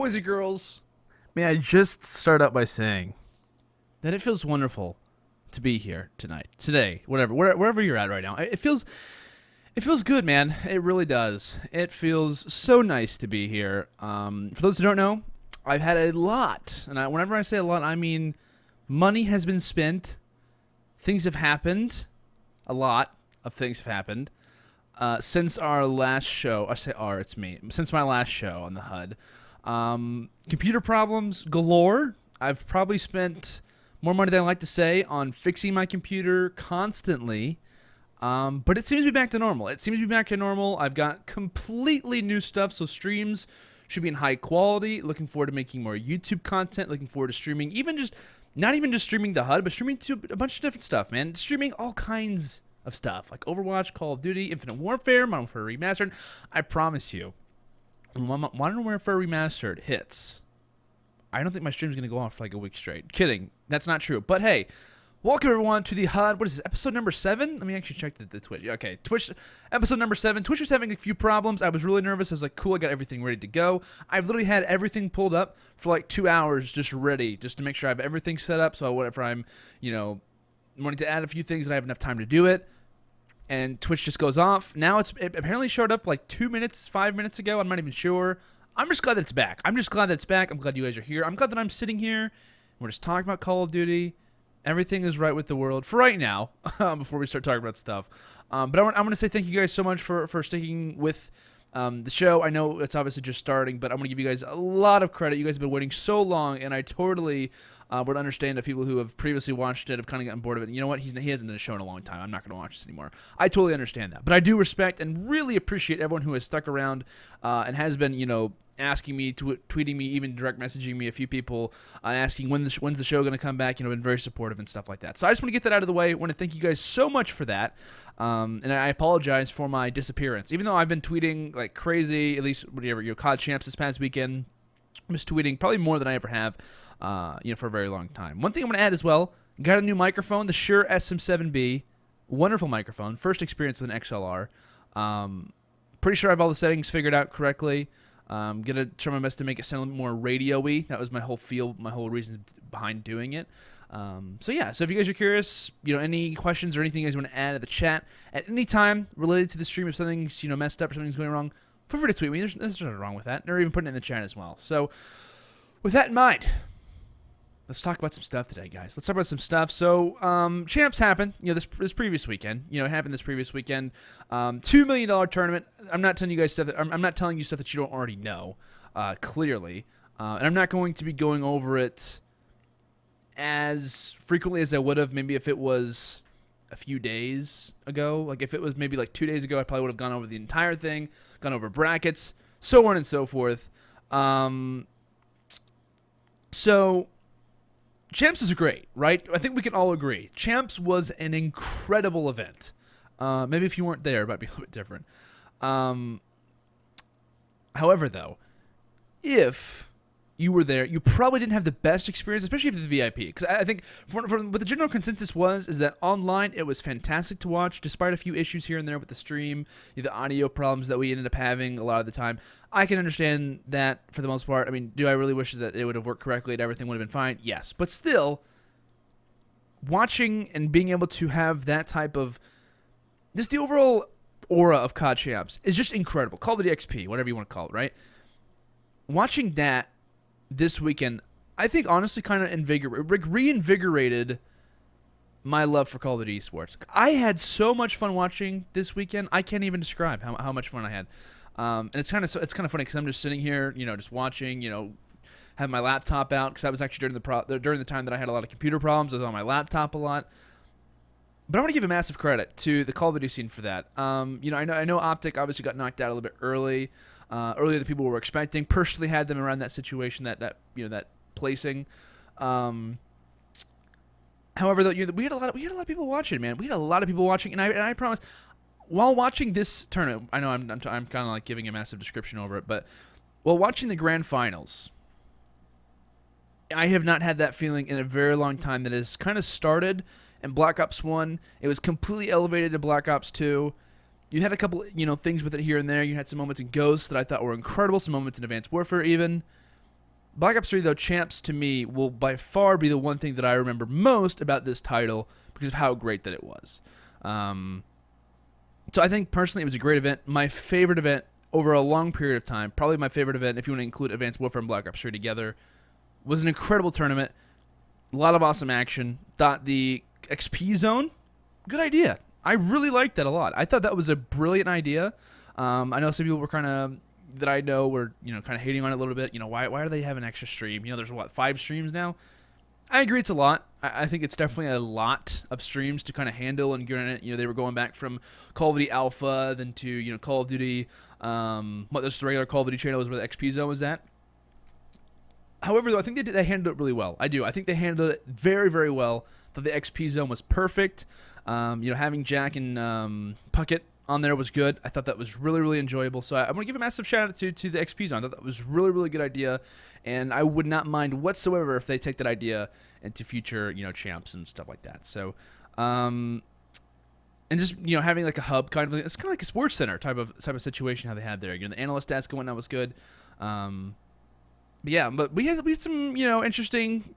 Boys and girls, May I just start out by saying that it feels wonderful to be here tonight, today, wherever you're at right now. It feels good, man. It really does. It feels so nice to be here. For those who don't know, I've had a lot, and whenever I say a lot, I mean money has been spent, things have happened, a lot of things have happened since our last show. I say our, it's me. Since my last show on the HUD. Computer problems galore. I've probably spent more money than I like to say on fixing my computer constantly. But it seems to be back to normal. I've got completely new stuff, so streams should be in high quality. Looking forward to making more YouTube content. Looking forward to streaming, not even just streaming the HUD, but streaming to a bunch of different stuff, man. Streaming all kinds of stuff, like Overwatch, Call of Duty, Infinite Warfare, Modern Warfare Remastered. I promise you, when Modern Warfare Remastered hits, I don't think my stream's going to go on for like a week straight. Kidding. That's not true. But hey, welcome everyone to the HUD. What is this, episode number 7? Let me actually check the Twitch. Okay, Twitch, episode number 7. Twitch was having a few problems. I was really nervous. I was like, cool, I got everything ready to go. I've literally had everything pulled up for like 2 hours just ready, just to make sure I have everything set up. So whatever I'm, wanting to add a few things and I have enough time to do it. And Twitch just goes off. Now it apparently showed up like 5 minutes ago. I'm not even sure. I'm just glad that it's back. I'm glad you guys are here. I'm glad that I'm sitting here. We're just talking about Call of Duty. Everything is right with the world for right now, before we start talking about stuff. But I want to say thank you guys so much for sticking with the show. I know it's obviously just starting, but I'm going to give you guys a lot of credit. You guys have been waiting so long, and I totally would understand if people who have previously watched it have kind of gotten bored of it. And you know what? He hasn't done a show in a long time. I'm not going to watch this anymore. I totally understand that. But I do respect and really appreciate everyone who has stuck around and has been, asking me, tweeting me, even direct messaging me, a few people asking when's the show going to come back, been very supportive and stuff like that. So I just want to get that out of the way. I want to thank you guys so much for that. And I apologize for my disappearance. Even though I've been tweeting like crazy, at least COD champs this past weekend, I was tweeting probably more than I ever have, for a very long time. One thing I'm going to add as well, got a new microphone, the Shure SM7B, wonderful microphone, first experience with an XLR. Pretty sure I have all the settings figured out correctly. I'm going to try my best to make it sound a little bit more radio-y. That was my whole reason behind doing it. So if you guys are curious, any questions or anything you guys want to add at the chat at any time related to the stream, if something's, messed up or something's going wrong, feel free to tweet me. There's nothing wrong with that. Or even putting it in the chat as well. So with that in mind, let's talk about some stuff today, guys. Let's talk about some stuff. So, champs happened, this previous weekend. It happened this previous weekend. $2 million tournament. I'm not telling you guys stuff I'm not telling you stuff that you don't already know, clearly. And I'm not going to be going over it as frequently as I would have maybe if it was a few days ago. Like if it was maybe like 2 days ago, I probably would have gone over the entire thing, gone over brackets, so on and so forth. So Champs is great, right? I think we can all agree. Champs was an incredible event. Maybe if you weren't there, it might be a little bit different. However, though, if you were there, you probably didn't have the best experience, especially if you're the VIP. Because I think what the general consensus is that online it was fantastic to watch, despite a few issues here and there with the stream, the audio problems that we ended up having a lot of the time. I can understand that for the most part. I mean, do I really wish that it would have worked correctly and everything would have been fine? Yes. But still, watching and being able to have that type of, just the overall aura of COD Champs is just incredible. Call it the XP, whatever you want to call it, right? Watching that this weekend, I think honestly kind of reinvigorated my love for Call of Duty esports. I had so much fun watching this weekend. I can't even describe how much fun I had. And it's kind of funny because I'm just sitting here, just watching, have my laptop out because I was actually during the time that I had a lot of computer problems. I was on my laptop a lot. But I want to give a massive credit to the Call of Duty scene for that. I know OpTic obviously got knocked out a little bit earlier than people were expecting. Personally, had them around that situation, that placing. However, though, we had a lot of people watching, man. We had a lot of people watching, and I promise, while watching this tournament, I know I'm kind of like giving a massive description over it, but while watching the grand finals, I have not had that feeling in a very long time. That has kind of started in Black Ops 1. It was completely elevated to Black Ops 2. You had a couple, things with it here and there. You had some moments in Ghost that I thought were incredible. Some moments in Advanced Warfare even. Black Ops 3, though, Champs, to me, will by far be the one thing that I remember most about this title because of how great that it was. So I think, personally, it was a great event. My favorite event over a long period of time, probably my favorite event, if you want to include Advanced Warfare and Black Ops 3 together, was an incredible tournament. A lot of awesome action. Thought the XP zone, good idea. I really liked that a lot. I thought that was a brilliant idea. I know some people were kind of... that I know were, kind of hating on it a little bit. Why do they have an extra stream? There's 5 streams now? I agree it's a lot. I think it's definitely a lot of streams to kind of handle and get in it. They were going back from Call of Duty Alpha, then to, Call of Duty, there's the regular Call of Duty channel is where the XP zone was at. However, though, I think they handled it really well. I do. I think they handled it very, very well. Thought the XP zone was perfect. Having Jack and Puckett on there was good. I thought that was really, really enjoyable. So I'm going to give a massive shout out to the XP zone. I thought that was really, really good idea. And I would not mind whatsoever if they take that idea into future, champs and stuff like that. So, and just, having like a hub kind of, it's kind of like a sports center type of situation how they had there. The analyst desk going on was good. But we had some, interesting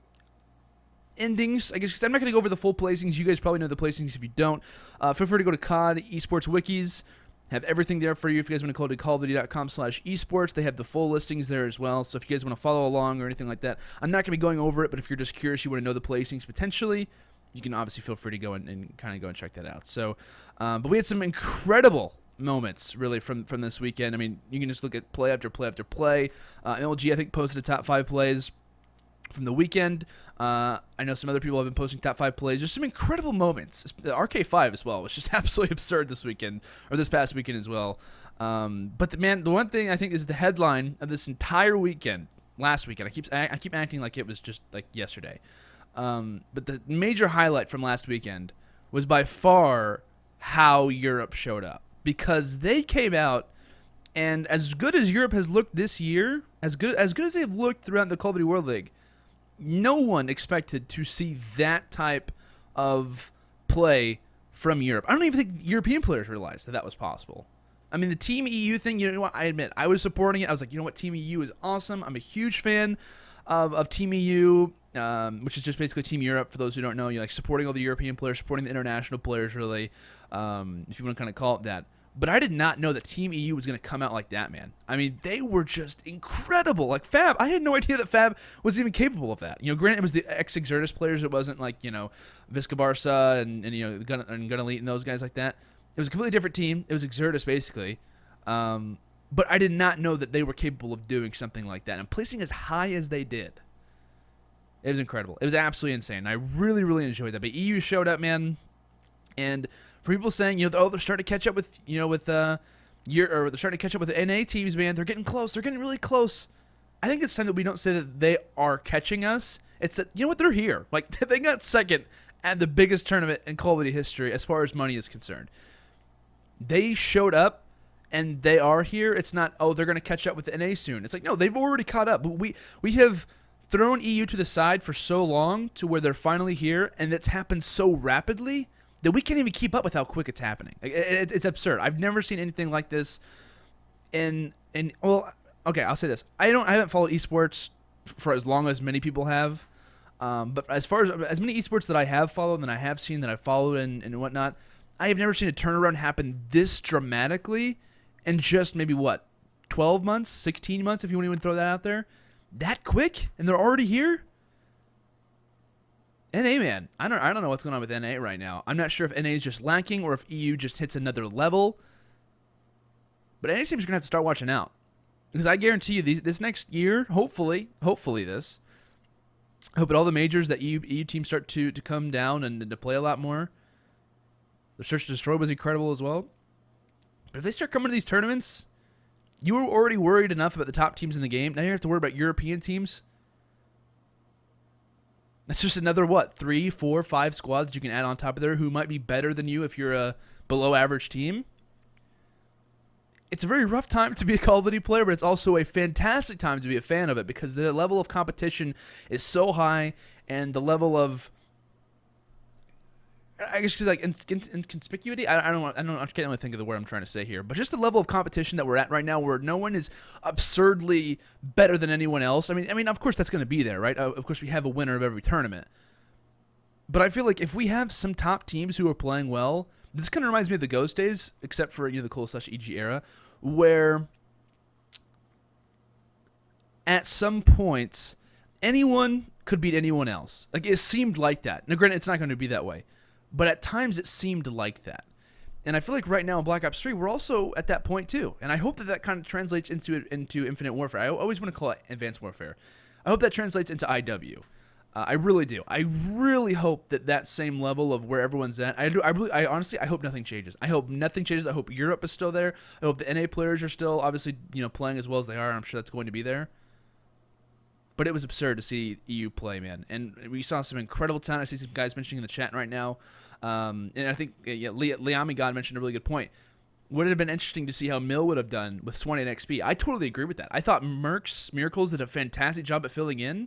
endings, I guess, because I'm not going to go over the full placings. You guys probably know the placings. If you don't, feel free to go to CoD Esports Wikis. Have everything there for you. If you guys want to go to callofduty.com/esports, they have the full listings there as well. So if you guys want to follow along or anything like that, I'm not going to be going over it, but if you're just curious, you want to know the placings potentially, you can obviously feel free to go and kind of go and check that out. So, but we had some incredible moments really from this weekend. I mean, you can just look at play after play after play. MLG, I think, posted a top 5 plays from the weekend. I know some other people have been posting top 5 plays. Just some incredible moments. The RK5 as well was just absolutely absurd this weekend, or this past weekend as well. But the one thing I think is the headline of this entire weekend, last weekend. I keep acting like it was just like yesterday. But the major highlight from last weekend was by far how Europe showed up, because they came out, and as good as Europe has looked this year, as good as they have looked throughout the Call of Duty World League, no one expected to see that type of play from Europe. I don't even think European players realized that was possible. I mean, the Team EU thing, what? I admit, I was supporting it. I was like, Team EU is awesome. I'm a huge fan of Team EU, which is just basically Team Europe, for those who don't know. Like supporting all the European players, supporting the international players, really, if you want to kind of call it that. But I did not know that Team EU was going to come out like that, man. I mean, they were just incredible. Like Fab, I had no idea that Fab was even capable of that. Granted, it was the ex-Exertus players. It wasn't like, Visca Barca and Gun Elite and those guys like that. It was a completely different team. It was Exertus, basically. But I did not know that they were capable of doing something like that and placing as high as they did. It was incredible. It was absolutely insane. I really, really enjoyed that. But EU showed up, man. And for people saying, they're starting to catch up with, they're starting to catch up with the NA teams, man. They're getting close. They're getting really close. I think it's time that we don't say that they are catching us. It's that, they're here. Like, they got second at the biggest tournament in Call of Duty history as far as money is concerned. They showed up, and they are here. It's not, they're going to catch up with the NA soon. It's like, no, they've already caught up. But we have thrown EU to the side for so long to where they're finally here, and it's happened so rapidly that we can't even keep up with how quick it's happening. It's absurd. I've never seen anything like this. Well, okay, I'll say this. I haven't followed esports for as long as many people have. But as far as many esports that I have followed and I have seen that I've followed and whatnot, I have never seen a turnaround happen this dramatically in just maybe 12 months, 16 months, if you want to even throw that out there. That quick, and they're already here. NA, man, I don't know what's going on with NA right now. I'm not sure if NA is just lacking or if EU just hits another level. But NA teams are going to have to start watching out. Because I guarantee you, this next year, hopefully this, I hope at all the majors that EU teams start to come down and to play a lot more. The Search to Destroy was incredible as well. But if they start coming to these tournaments, you were already worried enough about the top teams in the game. Now you have to worry about European teams. That's just another, 3, 4, 5 squads you can add on top of there who might be better than you if you're a below-average team. It's a very rough time to be a Call of Duty player, but it's also a fantastic time to be a fan of it because the level of competition is so high and the level of I guess 'cause, like inconspicuity. I can't really think of the word I'm trying to say here, but just the level of competition that we're at right now, where no one is absurdly better than anyone else. I mean, of course that's going to be there, right? Of course we have a winner of every tournament, but I feel like if we have some top teams who are playing well, this kind of reminds me of the Ghost days, except for the Cole/EG era, where at some points anyone could beat anyone else. Like, it seemed like that. Now, granted, it's not going to be that way, but at times it seemed like that. And I feel like right now in Black Ops 3, we're also at that point too. And I hope that kind of translates into Infinite Warfare. I always want to call it Advanced Warfare. I hope that translates into IW. I really do. I really hope that same level of where everyone's at. I honestly hope nothing changes. I hope nothing changes. I hope Europe is still there. I hope the NA players are still obviously playing as well as they are. I'm sure that's going to be there. But it was absurd to see EU play, man. And we saw some incredible talent. I see some guys mentioning in the chat right now. And I think Liami God mentioned a really good point. Would it have been interesting to see how Mill would have done with Swanee and XP? I totally agree with that. I thought Merck's Miracles did a fantastic job at filling in.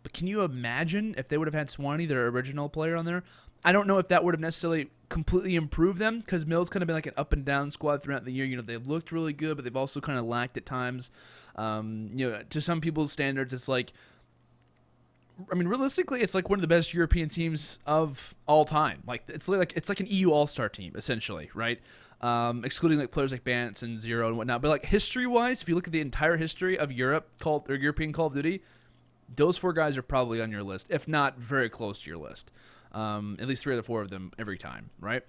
But can you imagine if they would have had Swanee, their original player, on there? I don't know if that would have necessarily completely improved them, because Mill's kind of been like an up and down squad throughout the year. They've looked really good, but they've also kind of lacked at times. To some people's standards, it's like, realistically, it's like one of the best European teams of all time. Like it's like an EU All-Star team essentially, right? Excluding like players like Bance and Zero and whatnot. But like history-wise, if you look at the entire history of European Call of Duty, those four guys are probably on your list, if not very close to your list. At least 3 or 4 of them every time, right?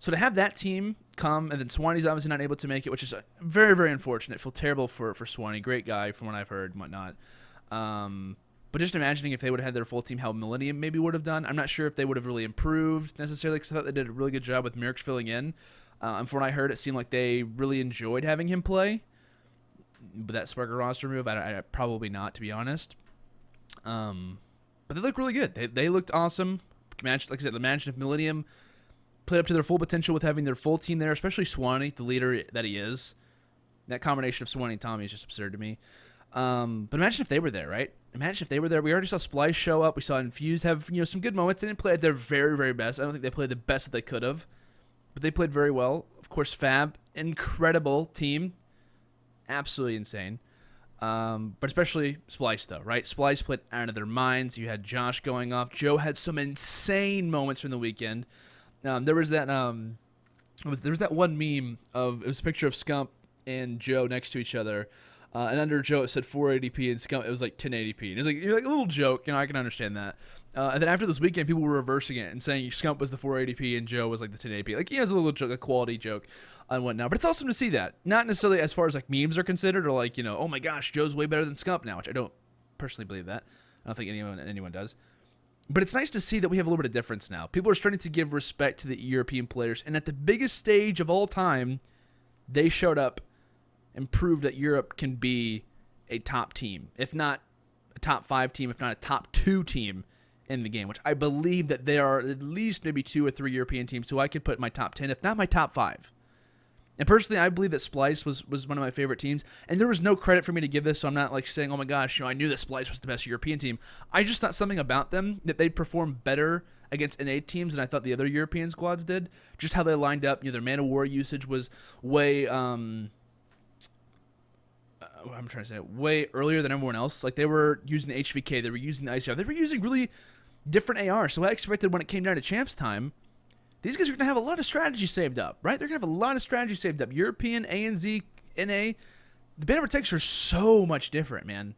So to have that team come, and then Swanee's obviously not able to make it, which is very, very unfortunate. I feel terrible for Swanee. Great guy from what I've heard and whatnot. But just imagining if they would have had their full team, how Millennium maybe would have done. I'm not sure if they would have really improved necessarily, because I thought they did a really good job with Mirks filling in. And from what I heard, it seemed like they really enjoyed having him play. But that Sparker roster move, I probably not, to be honest. But they look really good. They looked awesome. Like I said, imagine if Millennium played up to their full potential with having their full team there, especially Swanee, the leader that he is. That combination of Swanee and Tommy is just absurd to me. But imagine if they were there, right? Imagine if they were there. We already saw Splice show up. We saw Infused have some good moments. They didn't play at their very, very best. I don't think they played the best that they could have, but they played very well. Of course, Fab, incredible team, absolutely insane. But especially Splice, though, right? Splice played out of their minds. You had Josh going off. Joe had some insane moments from the weekend. There was that one meme of, it was a picture of Scump and Joe next to each other, and under Joe it said 480p and Scump it was like 1080p. And it was like, you're like a little joke, I can understand that. And then after this weekend, people were reversing it and saying Scump was the 480p and Joe was like the 1080p. Like, it was a little joke, a quality joke and whatnot. But it's awesome to see that. Not necessarily as far as like memes are considered, or like, oh my gosh, Joe's way better than Scump now, which I don't personally believe that. I don't think anyone does. But it's nice to see that we have a little bit of difference now. People are starting to give respect to the European players, and at the biggest stage of all time, they showed up and proved that Europe can be a top team, if not a top 5 team, if not a top 2 team in the game, which I believe that there are at least maybe 2 or 3 European teams who I could put in my top 10, if not my top 5. And personally, I believe that Splice was one of my favorite teams, and there was no credit for me to give this, so I'm not like saying, oh my gosh, I knew that Splice was the best European team. I just thought something about them, that they'd perform better against NA teams than I thought the other European squads did. Just how they lined up, their Man of War usage was way, I'm trying to say, way earlier than everyone else. Like, they were using the HVK, they were using the ICR, they were using really different AR, so I expected when it came down to champs time, these guys are going to have a lot of strategy saved up, right? They're going to have a lot of strategy saved up. European, ANZ, NA, the banner protects are so much different, man.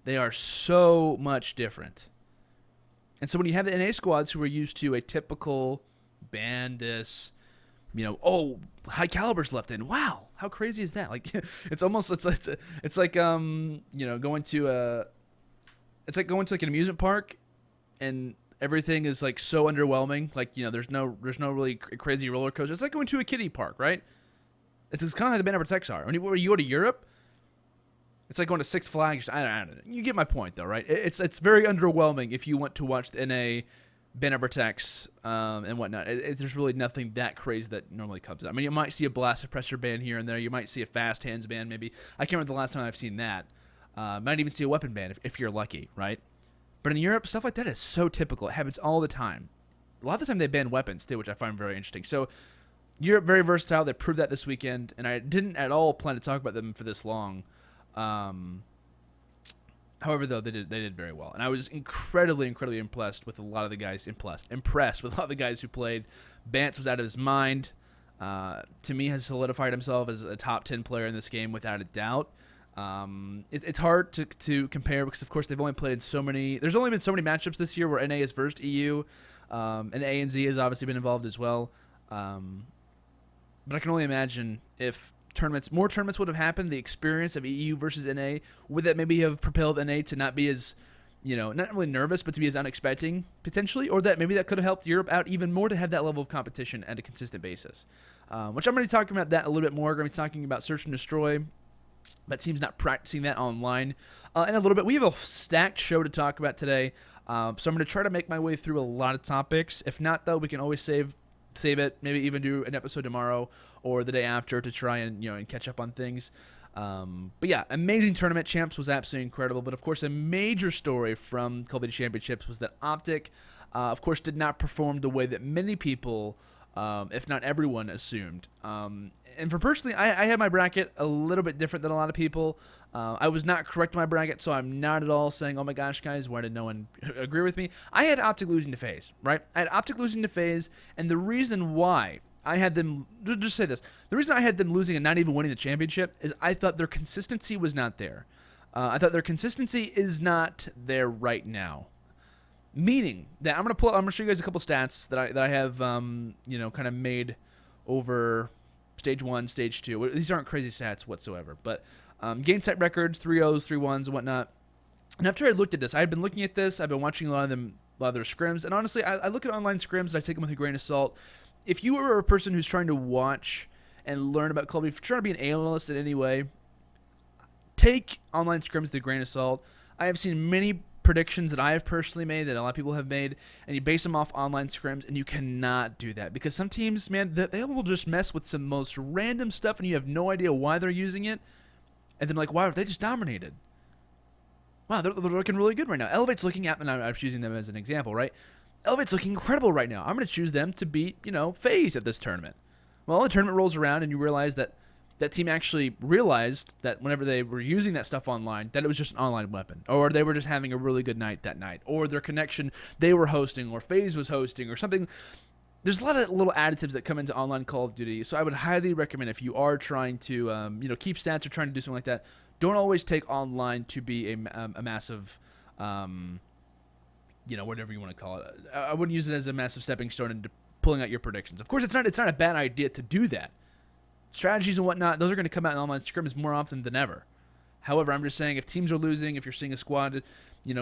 They are so much different. And so when you have the NA squads who are used to a typical Bandis, high calibers left in. Wow, how crazy is that? Like, it's like going to like an amusement park, and everything is like so underwhelming. Like, there's no really crazy roller coaster. It's like going to a kiddie park, right? It's kind of like the banner protects are. When you go to Europe, it's like going to Six Flags. I don't know. You get my point, though, right? It's very underwhelming if you want to watch the NA banner protects and whatnot. There's really nothing that crazy that normally comes out. I mean, you might see a blast suppressor ban here and there. You might see a fast hands ban, maybe. I can't remember the last time I've seen that. Might even see a weapon ban if you're lucky, right? But in Europe, stuff like that is so typical. It happens all the time. a lot of the time they ban weapons too, which I find very interesting. So you're very versatile. They proved that this weekend, and I didn't at all plan to talk about them for this long. However, though, they did very well, and I was incredibly impressed with a lot of the guys. Impressed with a lot of the guys who played. Bance was out of his mind. To me, has solidified himself as a top 10 player in this game without a doubt. It's hard to compare because, of course, they've only played in so many. There's only been so many matchups this year where NA has versed EU, and ANZ has obviously been involved as well. But I can only imagine if more tournaments would have happened, the experience of EU versus NA, would that maybe have propelled NA to not be as, not really nervous, but to be as unexpecting, potentially, or that maybe that could have helped Europe out even more to have that level of competition at a consistent basis. Which I'm going to be talking about that a little bit more. I'm going to be talking about Search and Destroy, but teams not practicing that online. In a little bit, we have a stacked show to talk about today, so I'm going to try to make my way through a lot of topics. If not, though, we can always save it, maybe even do an episode tomorrow or the day after to try and and catch up on things. But yeah, amazing tournament. Champs was absolutely incredible. But of course, a major story from Call of Duty Championships was that OpTic, of course, did not perform the way that many people, if not everyone, assumed. And for personally, I had my bracket a little bit different than a lot of people. I was not correct in my bracket, so I'm not at all saying, oh my gosh, guys, why did no one agree with me? I had OpTic losing to FaZe, right? I had OpTic losing to FaZe, and the reason why I had them, just say this, the reason I had them losing and not even winning the championship is I thought their consistency was not there. I thought their consistency is not there right now. Meaning that I'm gonna show you guys a couple stats that I have kind of made over stage 1, stage 2. These aren't crazy stats whatsoever, but game type records, 3-0s, 3-1s, and whatnot. And after I looked at this, I had been looking at this. I've been watching a lot of their scrims, and honestly, I look at online scrims and I take them with a grain of salt. If you are a person who's trying to watch and learn about Call of Duty, if you're trying to be an analyst in any way, take online scrims with a grain of salt. I have seen many predictions that I have personally made, that a lot of people have made, and you base them off online scrims, and you cannot do that because some teams, man, they will just mess with some most random stuff, and you have no idea why they're using it, and then like, wow, they just dominated. Wow, they're looking really good right now. Elevate's looking at, and I'm choosing them as an example, right? Elevate's looking incredible right now. I'm going to choose them to beat, FaZe at this tournament. Well, the tournament rolls around, and you realize that that team actually realized that whenever they were using that stuff online, that it was just an online weapon, or they were just having a really good night that night, or their connection they were hosting, or FaZe was hosting, or something. There's a lot of little additives that come into online Call of Duty, so I would highly recommend if you are trying to, keep stats or trying to do something like that, don't always take online to be a massive, whatever you want to call it. I wouldn't use it as a massive stepping stone into pulling out your predictions. Of course, it's not a bad idea to do that. Strategies and whatnot, those are going to come out in online scrims more often than ever. However, I'm just saying if teams are losing, if you're seeing a squad,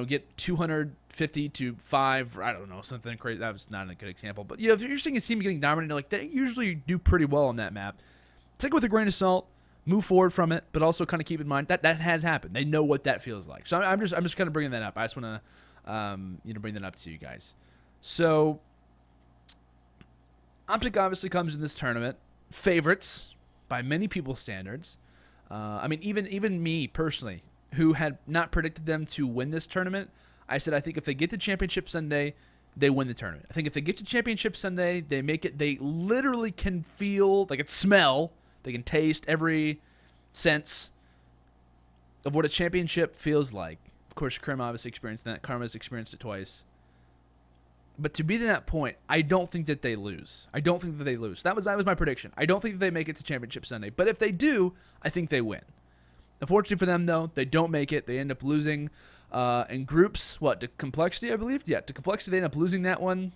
get 250 to 5, I don't know, something crazy. That was not a good example. But, if you're seeing a team getting dominated, like they usually do pretty well on that map, take it with a grain of salt, move forward from it, but also kind of keep in mind that has happened. They know what that feels like. So I'm just kind of bringing that up. I just want to, bring that up to you guys. So, OpTic obviously comes in this tournament. Favorites by many people's standards. Even me personally, who had not predicted them to win this tournament, I said I think if they get to Championship Sunday, they win the tournament. I think if they get to Championship Sunday, they make it. They literally can feel, they can smell, they can taste every sense of what a championship feels like. Of course, Krim obviously experienced that. Karma's experienced it twice. But to be to that point, I don't think that they lose. That was my prediction. I don't think that they make it to Championship Sunday. But if they do, I think they win. Unfortunately for them, though, they don't make it. They end up losing in groups. To Complexity, I believe? Yeah, to Complexity, they end up losing that one.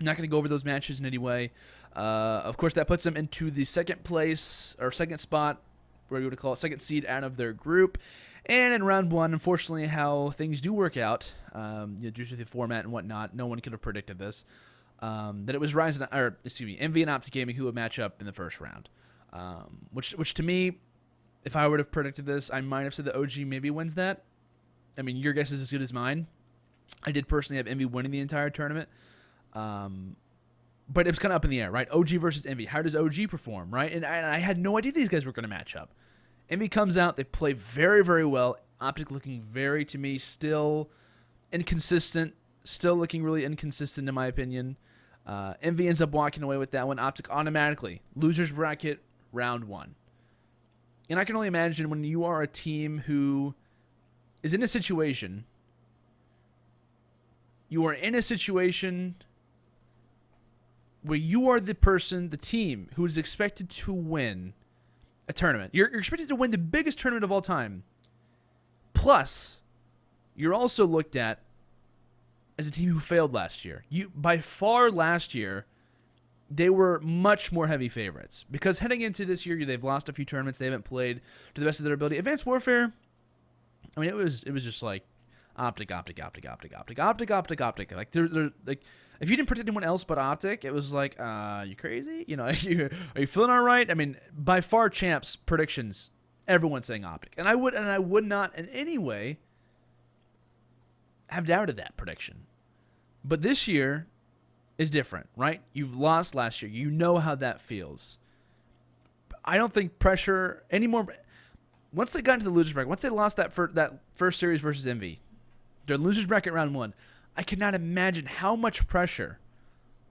I'm not going to go over those matches in any way. Of course, that puts them into the second place, or second spot, where you would call it second seed out of their group. And in round 1, unfortunately, how things do work out, due to the format and whatnot, no one could have predicted this, that it was Envy and OpTic Gaming who would match up in the first round. Which to me, if I would have predicted this, I might have said that OG maybe wins that. I mean, your guess is as good as mine. I did personally have Envy winning the entire tournament. But it was kind of up in the air, right? OG versus Envy. How does OG perform, right? And I had no idea these guys were going to match up. Envy comes out. They play very, very well. OpTic looking very, to me, still inconsistent. Still looking really inconsistent, in my opinion. Envy ends up walking away with that one. OpTic automatically. Losers bracket, round 1. And I can only imagine when you are a team who is in a situation, you are in a situation where you are the person, the team, who is expected to win a tournament. You're expected to win the biggest tournament of all time. Plus, you're also looked at as a team who failed last year. By far last year, they were much more heavy favorites. Because heading into this year, they've lost a few tournaments. They haven't played to the best of their ability. Advanced Warfare, I mean, it was just like OpTic. Like, they're like, if you didn't predict anyone else but OpTic, it was like, you crazy? You know, are you feeling all right? I mean, by far champs predictions, everyone's saying OpTic. And I would not in any way have doubted that prediction. But this year is different, right? You've lost last year. You know how that feels. I don't think pressure anymore. Once they got into the losers bracket, once they lost that first series versus Envy, their losers bracket round 1, I cannot imagine how much pressure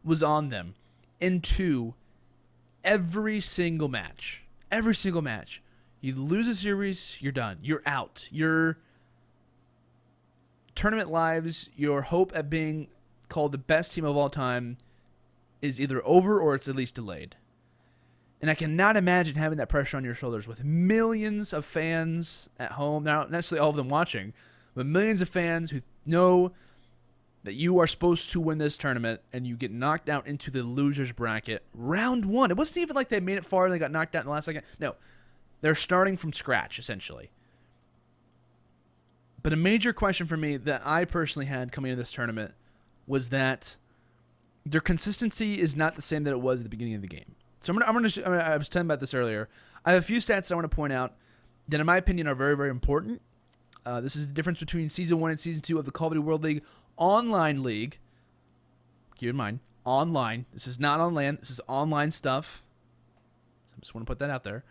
was on them into every single match. Every single match. You lose a series, you're done. You're out. Your tournament lives, your hope at being called the best team of all time is either over or it's at least delayed. And I cannot imagine having that pressure on your shoulders with millions of fans at home. Now, not necessarily all of them watching, but millions of fans who know that you are supposed to win this tournament and you get knocked out into the losers bracket round 1. It wasn't even like they made it far and they got knocked out in the last second. No, they're starting from scratch, essentially. But a major question for me that I personally had coming into this tournament was that their consistency is not the same that it was at the beginning of the game. So I was telling about this earlier. I have a few stats I want to point out that, in my opinion, are very, very important. This is the difference between Season 1 and Season 2 of the Call of Duty World League online league. Keep in mind, online. This is not on LAN. This is online stuff. I just want to put that out there.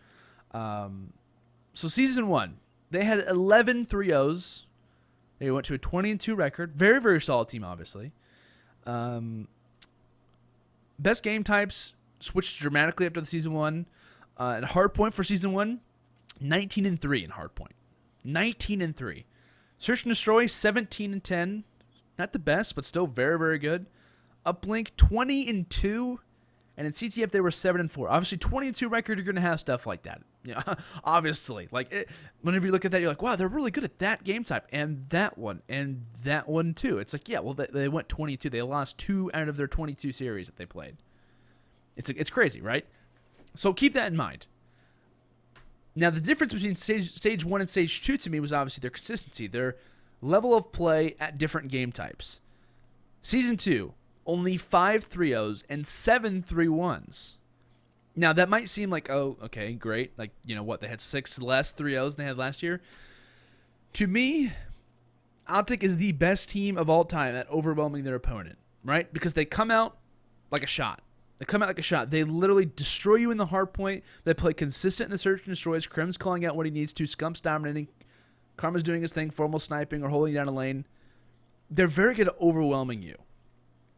So Season 1, they had 11 3-0s. They went to a 20-2 record. Very, very solid team, obviously. Best game types switched dramatically after the Season 1. And hardpoint for Season 1, 19-3 in hardpoint. 19-3. Search and Destroy, 17-10. Not the best, but still very, very good. Uplink, 20-2. And in CTF, they were 7-4. Obviously, 20-2 record, you're going to have stuff like that. You know, obviously. Like, whenever you look at that, you're like, wow, they're really good at that game type. And that one too. It's like, yeah, well, they went 22. They lost 2 out of their 22 series that they played. It's crazy, right? So keep that in mind. Now, the difference between stage 1 and stage 2 to me was obviously their consistency, their level of play at different game types. Season 2, only 5 3-0s and 7 3-1s. Now, that might seem like, oh, okay, great. Like, you know what, they had 6 less 3-0s than they had last year. To me, OpTic is the best team of all time at overwhelming their opponent, right? Because they come out like a shot. They literally destroy you in the hard point. They play consistent in the search and destroys. Krim's calling out what he needs to. Scump's dominating. Karma's doing his thing, formal sniping or holding down a lane. They're very good at overwhelming you.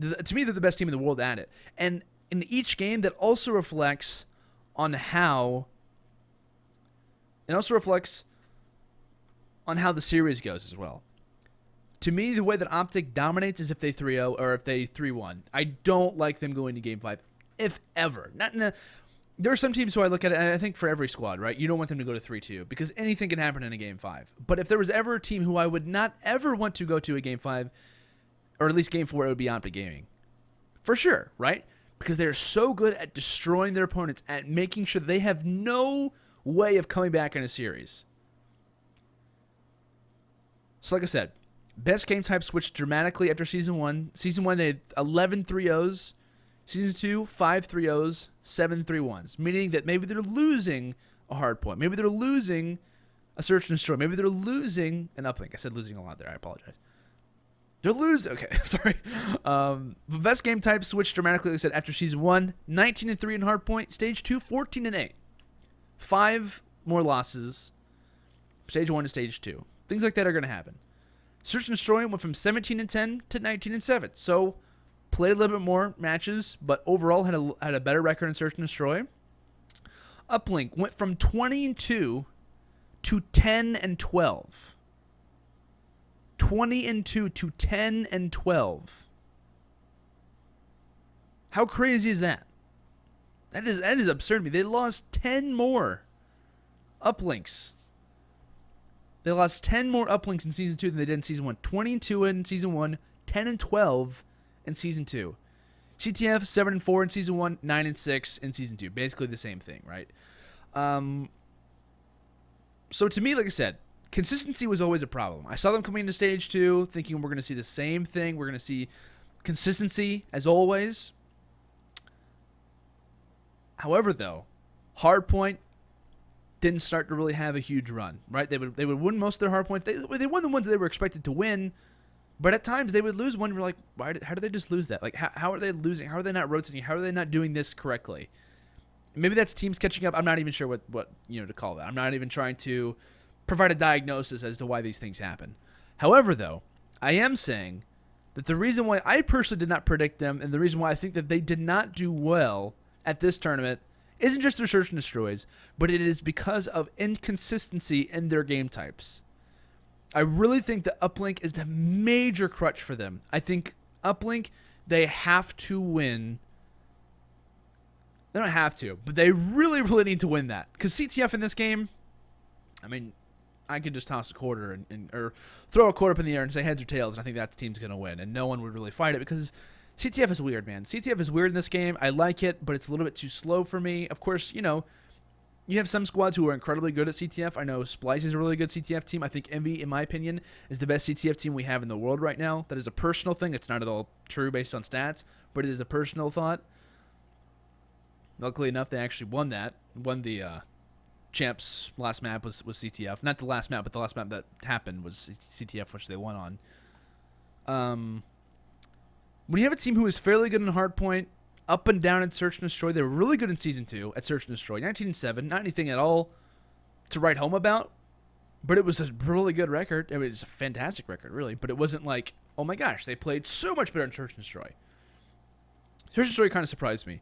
To me, they're the best team in the world at it. And in each game, that also reflects on how... It also reflects on how the series goes as well. To me, the way that OpTic dominates is if they 3-0 or if they 3-1. I don't like them going to Game 5, if ever. There are some teams who I look at it, and I think for every squad, right, you don't want them to go to 3-2 because anything can happen in a Game 5. But if there was ever a team who I would not ever want to go to a Game 5, or at least Game 4, it would be OpTic Gaming. For sure, right? Because they're so good at destroying their opponents, at making sure they have no way of coming back in a series. So like I said, best game type switched dramatically after Season 1. Season 1, they had 11 3-0s. Season 2, 5 3-0s, 7 3-1s. Meaning that maybe they're losing a hard point. Maybe they're losing a search and destroy. Maybe they're losing an uplink. I said losing a lot there. I apologize. They're losing. Okay, sorry. The best game type switched dramatically, like I said, after Season 1. 19-3 in hard point. Stage 2, 14-8. 5 more losses. Stage 1 to Stage 2. Things like that are going to happen. Search and Destroy went from 17-10 to 19-7. So, played a little bit more matches, but overall had a better record in Search and Destroy. Uplink went from 20-2 to 10-12. 20-2 to 10-12. How crazy is that? That is absurd to me. They lost 10 more uplinks. They lost 10 more uplinks in Season 2 than they did in Season 1. 22 in Season 1, 10-12 in Season 2. CTF 7-4 in Season 1, 9-6 in Season 2. Basically the same thing, right? So to me, like I said, consistency was always a problem. I saw them coming into Stage 2 thinking we're going to see the same thing. We're going to see consistency as always. However, though, Hardpoint didn't start to really have a huge run, right? They would win most of their Hardpoints. They won the ones they were expected to win, but at times they would lose one. We're like, how did they just lose that? Like, how are they losing? How are they not rotating? How are they not doing this correctly? Maybe that's teams catching up. I'm not even sure what to call that. I'm not even trying to provide a diagnosis as to why these things happen. However, though, I am saying that the reason why I personally did not predict them and the reason why I think that they did not do well at this tournament isn't just their Search and Destroys, but it is because of inconsistency in their game types. I really think that Uplink is the major crutch for them. I think Uplink, they have to win. They don't have to, but they really, really need to win that. Because CTF in this game, I mean, I could just toss a quarter or throw a quarter up in the air and say heads or tails, and I think that team's going to win. And no one would really fight it because CTF is weird, man. CTF is weird in this game. I like it, but it's a little bit too slow for me. Of course, you have some squads who are incredibly good at CTF. I know Splice is a really good CTF team. I think Envy, in my opinion, is the best CTF team we have in the world right now. That is a personal thing. It's not at all true based on stats, but it is a personal thought. Luckily enough, they actually won that. Won the champs last map was CTF. Not the last map, but the last map that happened was CTF, which they won on. When you have a team who is fairly good in Hardpoint, up and down in Search and Destroy, they were really good in Season 2 at Search and Destroy. 19-7, not anything at all to write home about, but it was a really good record. I mean, it's a fantastic record, really, but it wasn't like, oh my gosh, they played so much better in Search and Destroy. Search and Destroy kind of surprised me.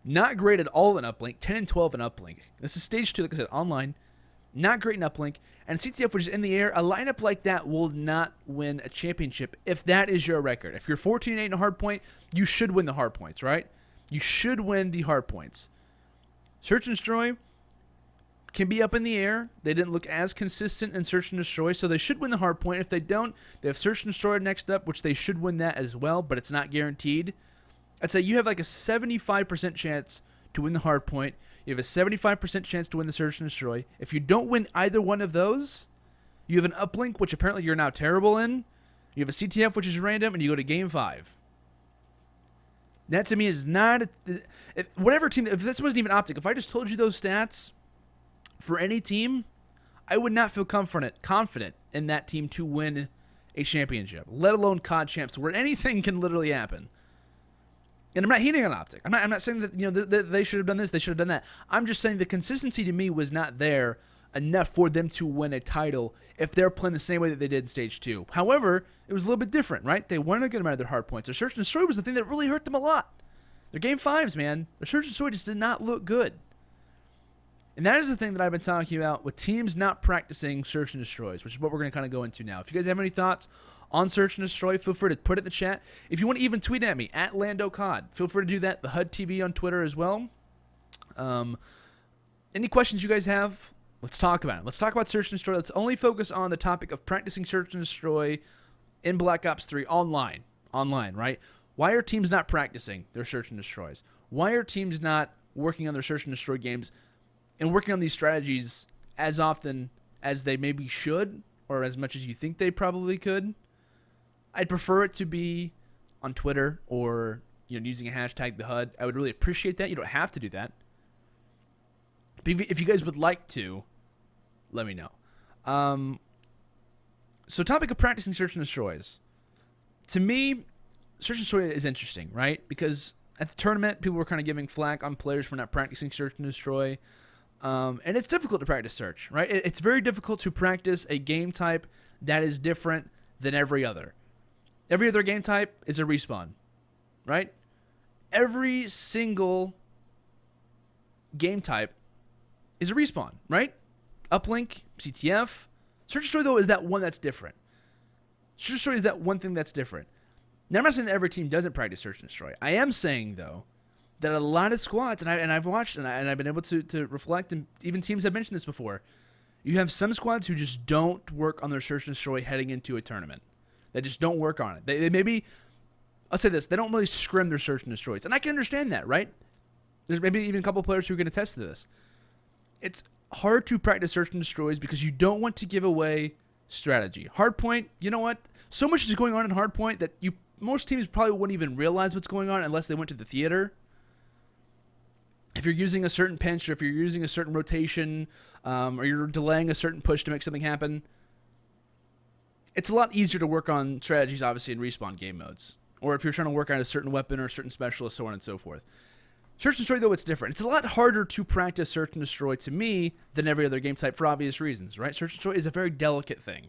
Not great at all in Uplink, 10-12 in Uplink. This is Stage 2, like I said, online. Not great in Uplink. And CTF, which is in the air, a lineup like that will not win a championship if that is your record. If you're 14-8 in a Hardpoint, you should win the Hardpoints, right? You should win the Hardpoints. Search and Destroy can be up in the air. They didn't look as consistent in Search and Destroy, so they should win the Hardpoint. If they don't, they have Search and Destroy next up, which they should win that as well, but it's not guaranteed. I'd say you have like a 75% chance to win the Hardpoint. You have a 75% chance to win the Search and Destroy. If you don't win either one of those, you have an Uplink, which apparently you're now terrible in. You have a CTF, which is random, and you go to Game 5. That to me is not whatever team. If this wasn't even OpTic, if I just told you those stats for any team, I would not feel confident in that team to win a championship, let alone COD champs, where anything can literally happen. And I'm not hating on OpTic. I'm not saying that they should have done this, they should have done that. I'm just saying the consistency to me was not there enough for them to win a title if they're playing the same way that they did in Stage 2. However, it was a little bit different, right? They won a good amount of their Hardpoints. Their Search and Destroy was the thing that really hurt them a lot. Their Game 5s, man. Their Search and Destroy just did not look good. And that is the thing that I've been talking about with teams not practicing Search and Destroys, which is what we're going to kind of go into now. If you guys have any thoughts on Search and Destroy, feel free to put it in the chat. If you want to even tweet at me, at LandO CoD, feel free to do that. The HUD TV on Twitter as well. Any questions you guys have, let's talk about it. Let's talk about Search and Destroy. Let's only focus on the topic of practicing Search and Destroy in Black Ops 3 online. Online, right? Why are teams not practicing their Search and Destroys? Why are teams not working on their Search and Destroy games and working on these strategies as often as they maybe should, or as much as you think they probably could? I'd prefer it to be on Twitter or using a hashtag the HUD. I would really appreciate that. You don't have to do that. But if you guys would like to, let me know. So topic of practicing Search and Destroys. To me, Search and Destroy is interesting, right? Because at the tournament, people were kind of giving flack on players for not practicing Search and Destroy. And it's difficult to practice Search, right? It's very difficult to practice a game type that is different than every other. Every other game type is a respawn, right? Every single game type is a respawn, right? Uplink, CTF. Search and Destroy, though, is that one that's different. Search and Destroy is that one thing that's different. Now, I'm not saying that every team doesn't practice Search and Destroy. I am saying, though, that a lot of squads, and I've watched and I've been able to reflect, and even teams have mentioned this before, you have some squads who just don't work on their Search and Destroy heading into a tournament. They just don't work on it. They maybe, I'll say this, they don't really scrim their Search and Destroys. And I can understand that, right? There's maybe even a couple players who can attest to this. It's hard to practice Search and Destroys because you don't want to give away strategy. Hardpoint, you know what? So much is going on in Hardpoint that most teams probably wouldn't even realize what's going on unless they went to the theater. If you're using a certain pinch, or if you're using a certain rotation, or you're delaying a certain push to make something happen, it's a lot easier to work on strategies, obviously, in respawn game modes. Or if you're trying to work on a certain weapon or a certain specialist, so on and so forth. Search and Destroy, though, it's different. It's a lot harder to practice Search and Destroy, to me, than every other game type for obvious reasons, right? Search and Destroy is a very delicate thing.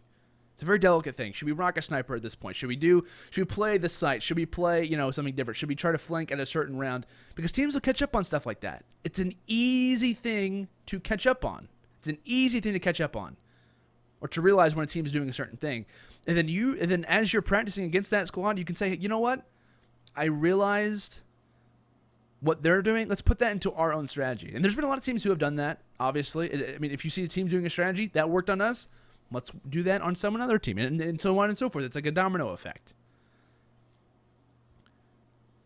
It's a very delicate thing. Should we rock a sniper at this point? Should we play the site? Should we play, something different? Should we try to flank at a certain round? Because teams will catch up on stuff like that. It's an easy thing to catch up on. It's an easy thing to catch up on, or to realize when a team's doing a certain thing. And then as you're practicing against that squad, you can say, you know what? I realized what they're doing. Let's put that into our own strategy. And there's been a lot of teams who have done that, obviously. I mean, if you see a team doing a strategy that worked on us, let's do that on some other team, and so on and so forth. It's like a domino effect.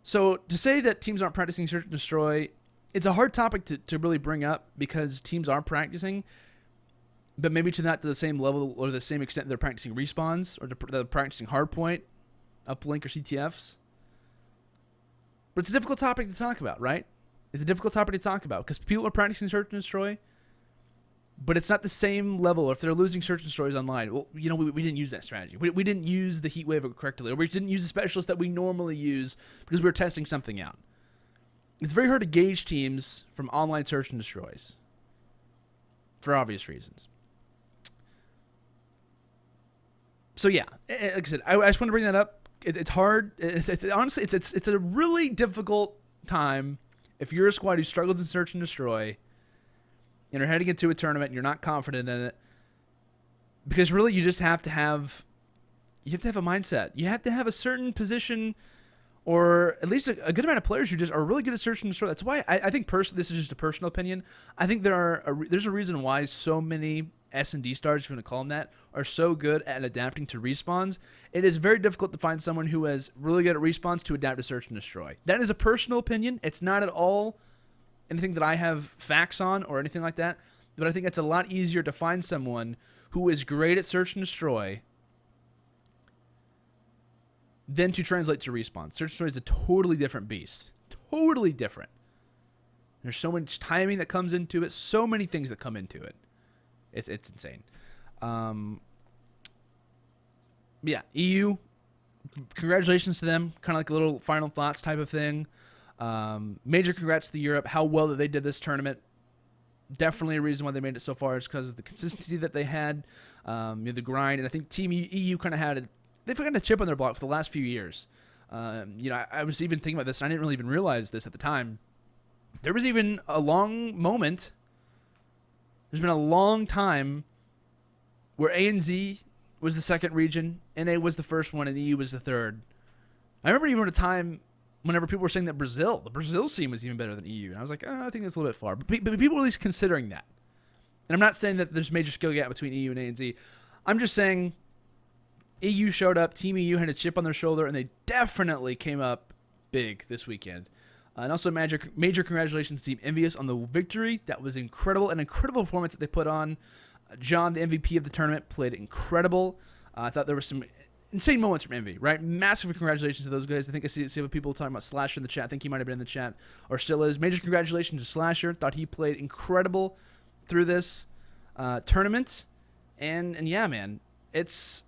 So to say that teams aren't practicing Search and Destroy, it's a hard topic to really bring up because teams are practicing, but maybe to not to the same level or the same extent they're practicing respawns, or they're practicing hardpoint, uplink, or CTFs. But it's a difficult topic to talk about, right? It's a difficult topic to talk about because people are practicing Search and Destroy, but it's not the same level. If they're losing Search and Destroys online, well, we didn't use that strategy. We didn't use the heat wave correctly, or we didn't use the specialist that we normally use because we were testing something out. It's very hard to gauge teams from online Search and Destroys for obvious reasons. So yeah, like I said, I just want to bring that up. It's hard. Honestly, it's a really difficult time if you're a squad who struggles in Search and Destroy and are heading into a tournament and you're not confident in it, because really you just have to have a mindset. You have to have a certain position, or at least a good amount of players who just are really good at Search and Destroy. That's why I think personally, this is just a personal opinion, I think there's a reason why so many S&D stars, if you want to call them that, are so good at adapting to respawns. It is very difficult to find someone who is really good at respawns to adapt to Search and Destroy. That is a personal opinion. It's not at all anything that I have facts on or anything like that, but I think it's a lot easier to find someone who is great at Search and Destroy than to translate to respawn. Search and Destroy is a totally different beast. Totally different. There's so much timing that comes into it, so many things that come into it. It's insane. Yeah, EU, congratulations to them. Kind of like a little final thoughts type of thing. Major congrats to Europe. How well that they did this tournament. Definitely a reason why they made it so far is because of the consistency that they had, the grind. And I think Team EU kind of they've got a chip on their block for the last few years. I was even thinking about this, and I didn't really even realize this at the time. There was even a long moment. There's been a long time where ANZ was the second region, NA was the first one, and EU was the third. I remember even at a time whenever people were saying that the Brazil scene was even better than EU. And I was like, I think that's a little bit far. But people were at least considering that. And I'm not saying that there's a major skill gap between EU and ANZ. I'm just saying EU showed up, Team EU had a chip on their shoulder, and they definitely came up big this weekend. And also major congratulations to Team Envious on the victory. That was incredible. An incredible performance that they put on. John, the MVP of the tournament, played incredible. I thought there were some insane moments from Envy, right? Massive congratulations to those guys. I think I see people talking about Slasher in the chat. I think he might have been in the chat, or still is. Major congratulations to Slasher. Thought he played incredible through this tournament. And yeah, man, it's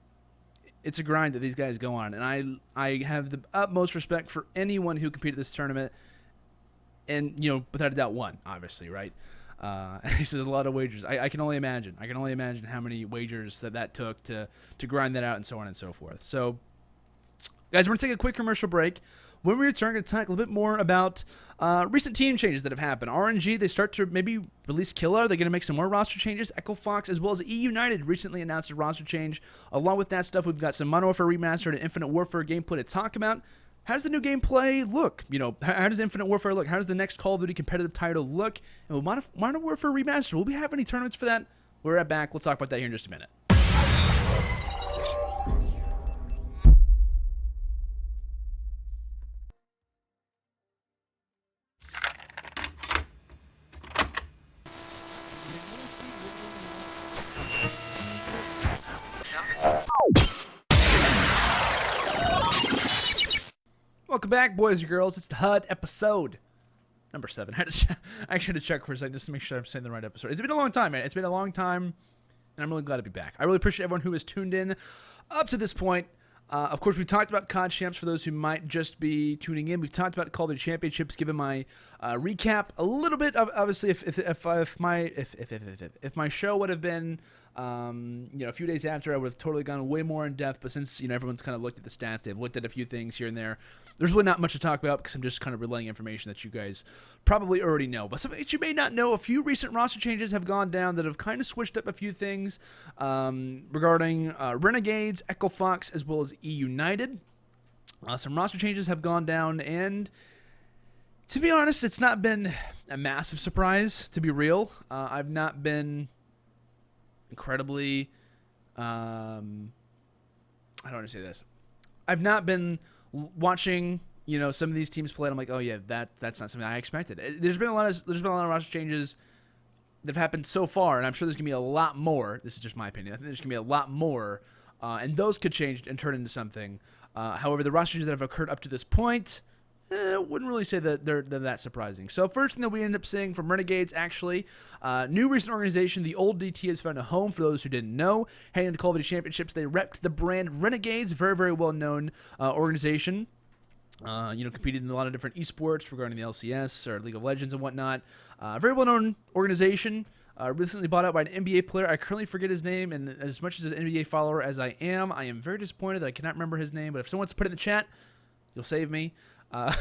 a grind that these guys go on. And I have the utmost respect for anyone who competed this tournament. And, without a doubt, won, obviously, right? He says a lot of wagers. I can only imagine. I can only imagine how many wagers that took to grind that out and so on and so forth. So, Guys, we're going to take a quick commercial break. When we return, we're going to talk a little bit more about recent team changes that have happened. RNG, they start to maybe release Killa. They're going to make some more roster changes. Echo Fox, as well as E United, recently announced a roster change. Along with that stuff, we've got some Modern Warfare Remastered and Infinite Warfare gameplay to talk about. How does the new gameplay look? How does Infinite Warfare look? How does the next Call of Duty competitive title look? And will Modern Warfare Remastered, will we have any tournaments for that? We're right back. We'll talk about that here in just a minute. Welcome back, boys and girls. It's the HUD episode number 7. I actually had to check for a second just to make sure I'm saying the right episode. It's been a long time, man. It's been a long time, and I'm really glad to be back. I really appreciate everyone who has tuned in up to this point. Of course, we talked about CoD champs for those who might just be tuning in. We've talked about Call of Duty Championships, given my recap a little bit. Obviously, if my show would have been a few days after, I would have totally gone way more in depth. But since everyone's kind of looked at the stats, they've looked at a few things here and there. There's really not much to talk about because I'm just kind of relaying information that you guys probably already know. But something that you may not know, a few recent roster changes have gone down that have kind of switched up a few things regarding Renegades, Echo Fox, as well as E United. Some roster changes have gone down, and to be honest, it's not been a massive surprise, to be real. I've not been incredibly I don't want to say this. I've not been watching some of these teams play, and I'm like, oh yeah, that's not something I expected. There's been a lot of roster changes that have happened so far, and I'm sure there's gonna be a lot more. This is just my opinion. I think there's gonna be a lot more, and those could change and turn into something. However, the roster changes that have occurred up to this point, wouldn't really say that they're that surprising. So first thing that we end up seeing from Renegades, actually, new recent organization, the old DT has found a home. For those who didn't know, heading into Call of Duty Championships, they repped the brand Renegades, very, very well-known organization. Competed in a lot of different esports regarding the LCS or League of Legends and whatnot. Very well-known organization. Recently bought out by an NBA player. I currently forget his name, and as much as an NBA follower as I am very disappointed that I cannot remember his name. But if someone wants to put it in the chat, you'll save me. There's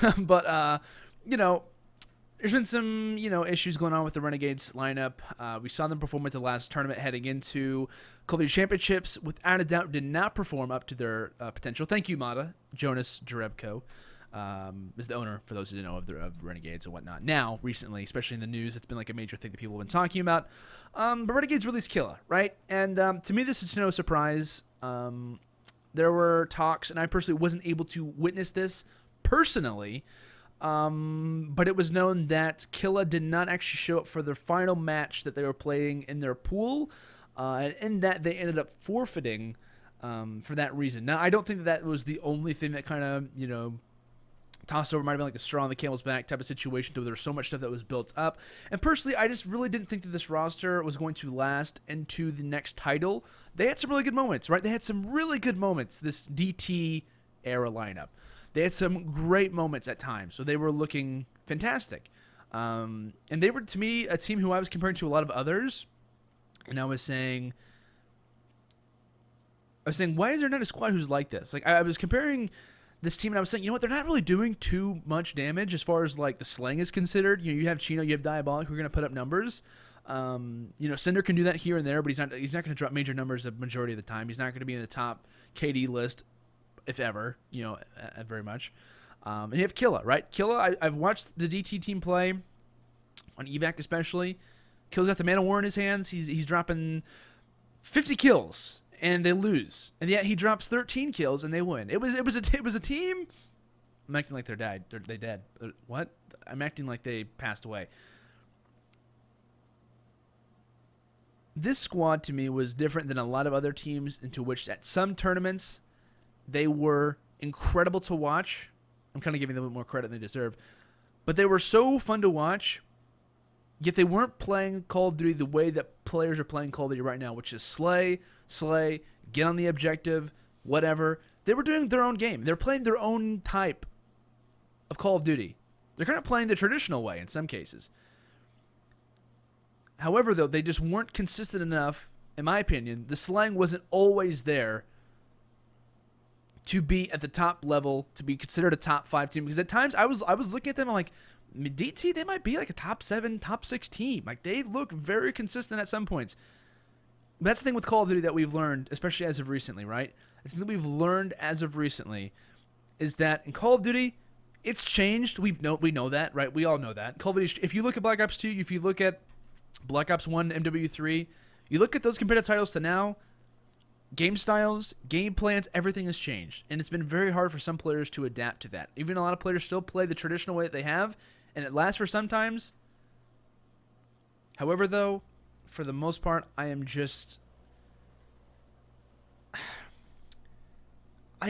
been some, issues going on with the Renegades lineup. We saw them perform at the last tournament heading into Call of Duty Championships. Without a doubt, did not perform up to their potential. Thank you, Mata. Jonas Jarebko is the owner, for those who didn't know, of Renegades and whatnot. Now, recently, especially in the news, it's been like a major thing that people have been talking about. But Renegades released Killa, right? And to me, this is no surprise. There were talks, and I personally wasn't able to witness this personally, but it was known that Killa did not actually show up for their final match that they were playing in their pool, and in that they ended up forfeiting for that reason. Now, I don't think that was the only thing that kind of, tossed over. Might have been like the straw on the camel's back type of situation, where there was so much stuff that was built up. And personally, I just really didn't think that this roster was going to last into the next title. They had some really good moments, right? They had some really good moments, this DT era lineup. They had some great moments at times, so they were looking fantastic. And they were, to me, a team who I was comparing to a lot of others, and I was saying, why is there not a squad who's like this? Like, I was comparing this team, and I was saying, they're not really doing too much damage as far as, like, the slang is considered. You have Chino, you have Diabolic, who are going to put up numbers. Cinder can do that here and there, but he's not going to drop major numbers the majority of the time. He's not going to be in the top KD list, if ever, very much. And you have Killa, right? Killa, I've watched the DT team play on evac, especially. Killa's got the Man of War in his hands. He's dropping 50 kills, and they lose, and yet he drops 13 kills and they win. It was a team. I'm acting like they're dead. They dead. What? I'm acting like they passed away. This squad to me was different than a lot of other teams, into which at some tournaments they were incredible to watch. I'm kind of giving them a bit more credit than they deserve, but they were so fun to watch. Yet they weren't playing Call of Duty the way that players are playing Call of Duty right now, which is slay, get on the objective, whatever. They were doing their own game. They're playing their own type of Call of Duty. They're kind of playing the traditional way in some cases. However, though, they just weren't consistent enough, in my opinion. The slang wasn't always there to be at the top level, to be considered a top 5 team. Because at times I was looking at them, I'm like, DT, they might be like a top 7, top 6 team. Like, they look very consistent at some points. That's the thing with Call of Duty that we've learned, especially as of recently, right? The thing that we've learned as of recently is that in Call of Duty, it's changed. We know that, right? We all know that. Call of Duty, if you look at Black Ops 2, if you look at Black Ops 1, MW3, you look at those competitive titles to now, game styles, game plans, everything has changed. And it's been very hard for some players to adapt to that. Even a lot of players still play the traditional way that they have, and it lasts for some times. However, though, for the most part, I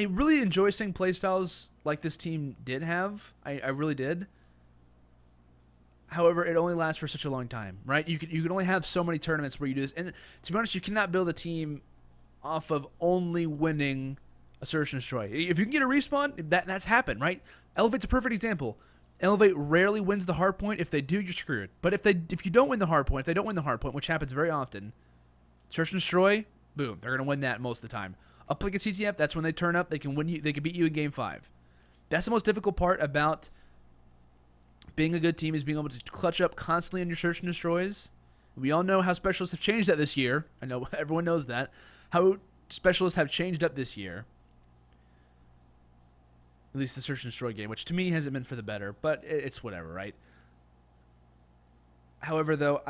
really enjoy seeing playstyles like this team did have. I really did. However, it only lasts for such a long time, right? You can only have so many tournaments where you do this. And to be honest, you cannot build a team off of only winning a Search and Destroy. If you can get a respawn, that's happened, right? Elevate's a perfect example. Elevate rarely wins the hard point. If they do, you're screwed. But if you don't win the hard point, which happens very often, Search and Destroy, boom, they're gonna win that most of the time. Uplink at CTF, that's when they turn up. They can win you. They can beat you in Game 5. That's the most difficult part about being a good team, is being able to clutch up constantly on your Search and Destroys. We all know how specialists have changed that this year. I know everyone knows that. How specialists have changed up this year. At least the Search and Destroy game, which to me hasn't been for the better, but it's whatever, right? However, though,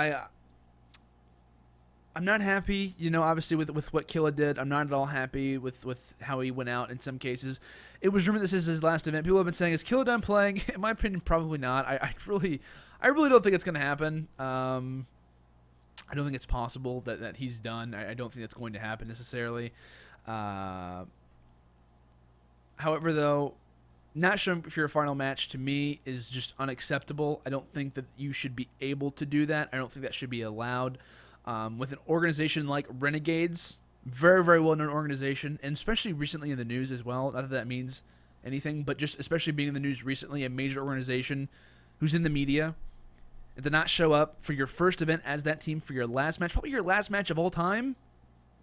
I'm not happy, obviously with what Killa did. I'm not at all happy with how he went out in some cases. It was rumored this is his last event. People have been saying, is Killa done playing? In my opinion, probably not. I really don't think it's going to happen. I don't think it's possible that he's done. I don't think that's going to happen necessarily. However, though, not showing for your final match to me is just unacceptable. I don't think that you should be able to do that. I don't think that should be allowed. With an organization like Renegades, very, very well-known organization, and especially recently in the news as well. Not that that means anything, but just especially being in the news recently, a major organization who's in the media, and to not show up for your first event as that team for your last match, probably your last match of all time,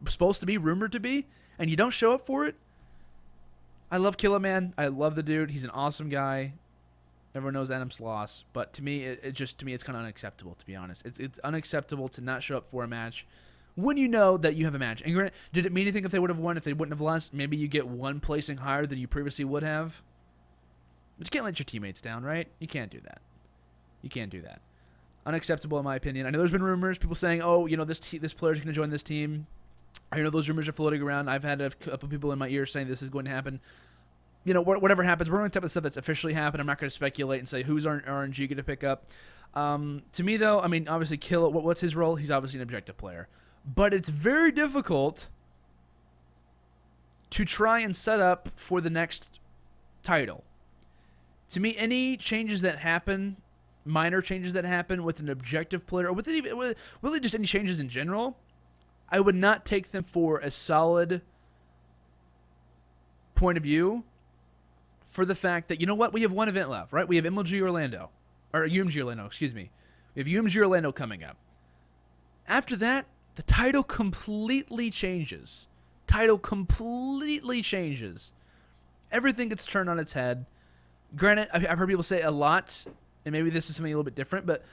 supposed to be, rumored to be, and you don't show up for it. I love Killa, man. I love the dude. He's an awesome guy. Everyone knows Adam's loss, but to me, it's kind of unacceptable, to be honest. It's unacceptable to not show up for a match when you know that you have a match. And granted, did it mean anything if they would have won, if they wouldn't have lost? Maybe you get one placing higher than you previously would have. But you can't let your teammates down, right? You can't do that. You can't do that. Unacceptable, in my opinion. I know there's been rumors, people saying, oh, this player's going to join this team. I know those rumors are floating around. I've had a couple people in my ear saying this is going to happen. Whatever happens, we're going to type of stuff that's officially happened. I'm not going to speculate and say who's RNG going to pick up. To me, though, I mean, obviously, Killa, what's his role? He's obviously an objective player. But it's very difficult to try and set up for the next title. To me, any changes that happen, minor changes that happen with an objective player, or with really just any changes in general, I would not take them for a solid point of view. For the fact that, we have one event left, right? We have UMG Orlando. Excuse me. We have UMG Orlando coming up. After that, the title completely changes. Everything gets turned on its head. Granted, I've heard people say a lot, and maybe this is something a little bit different, but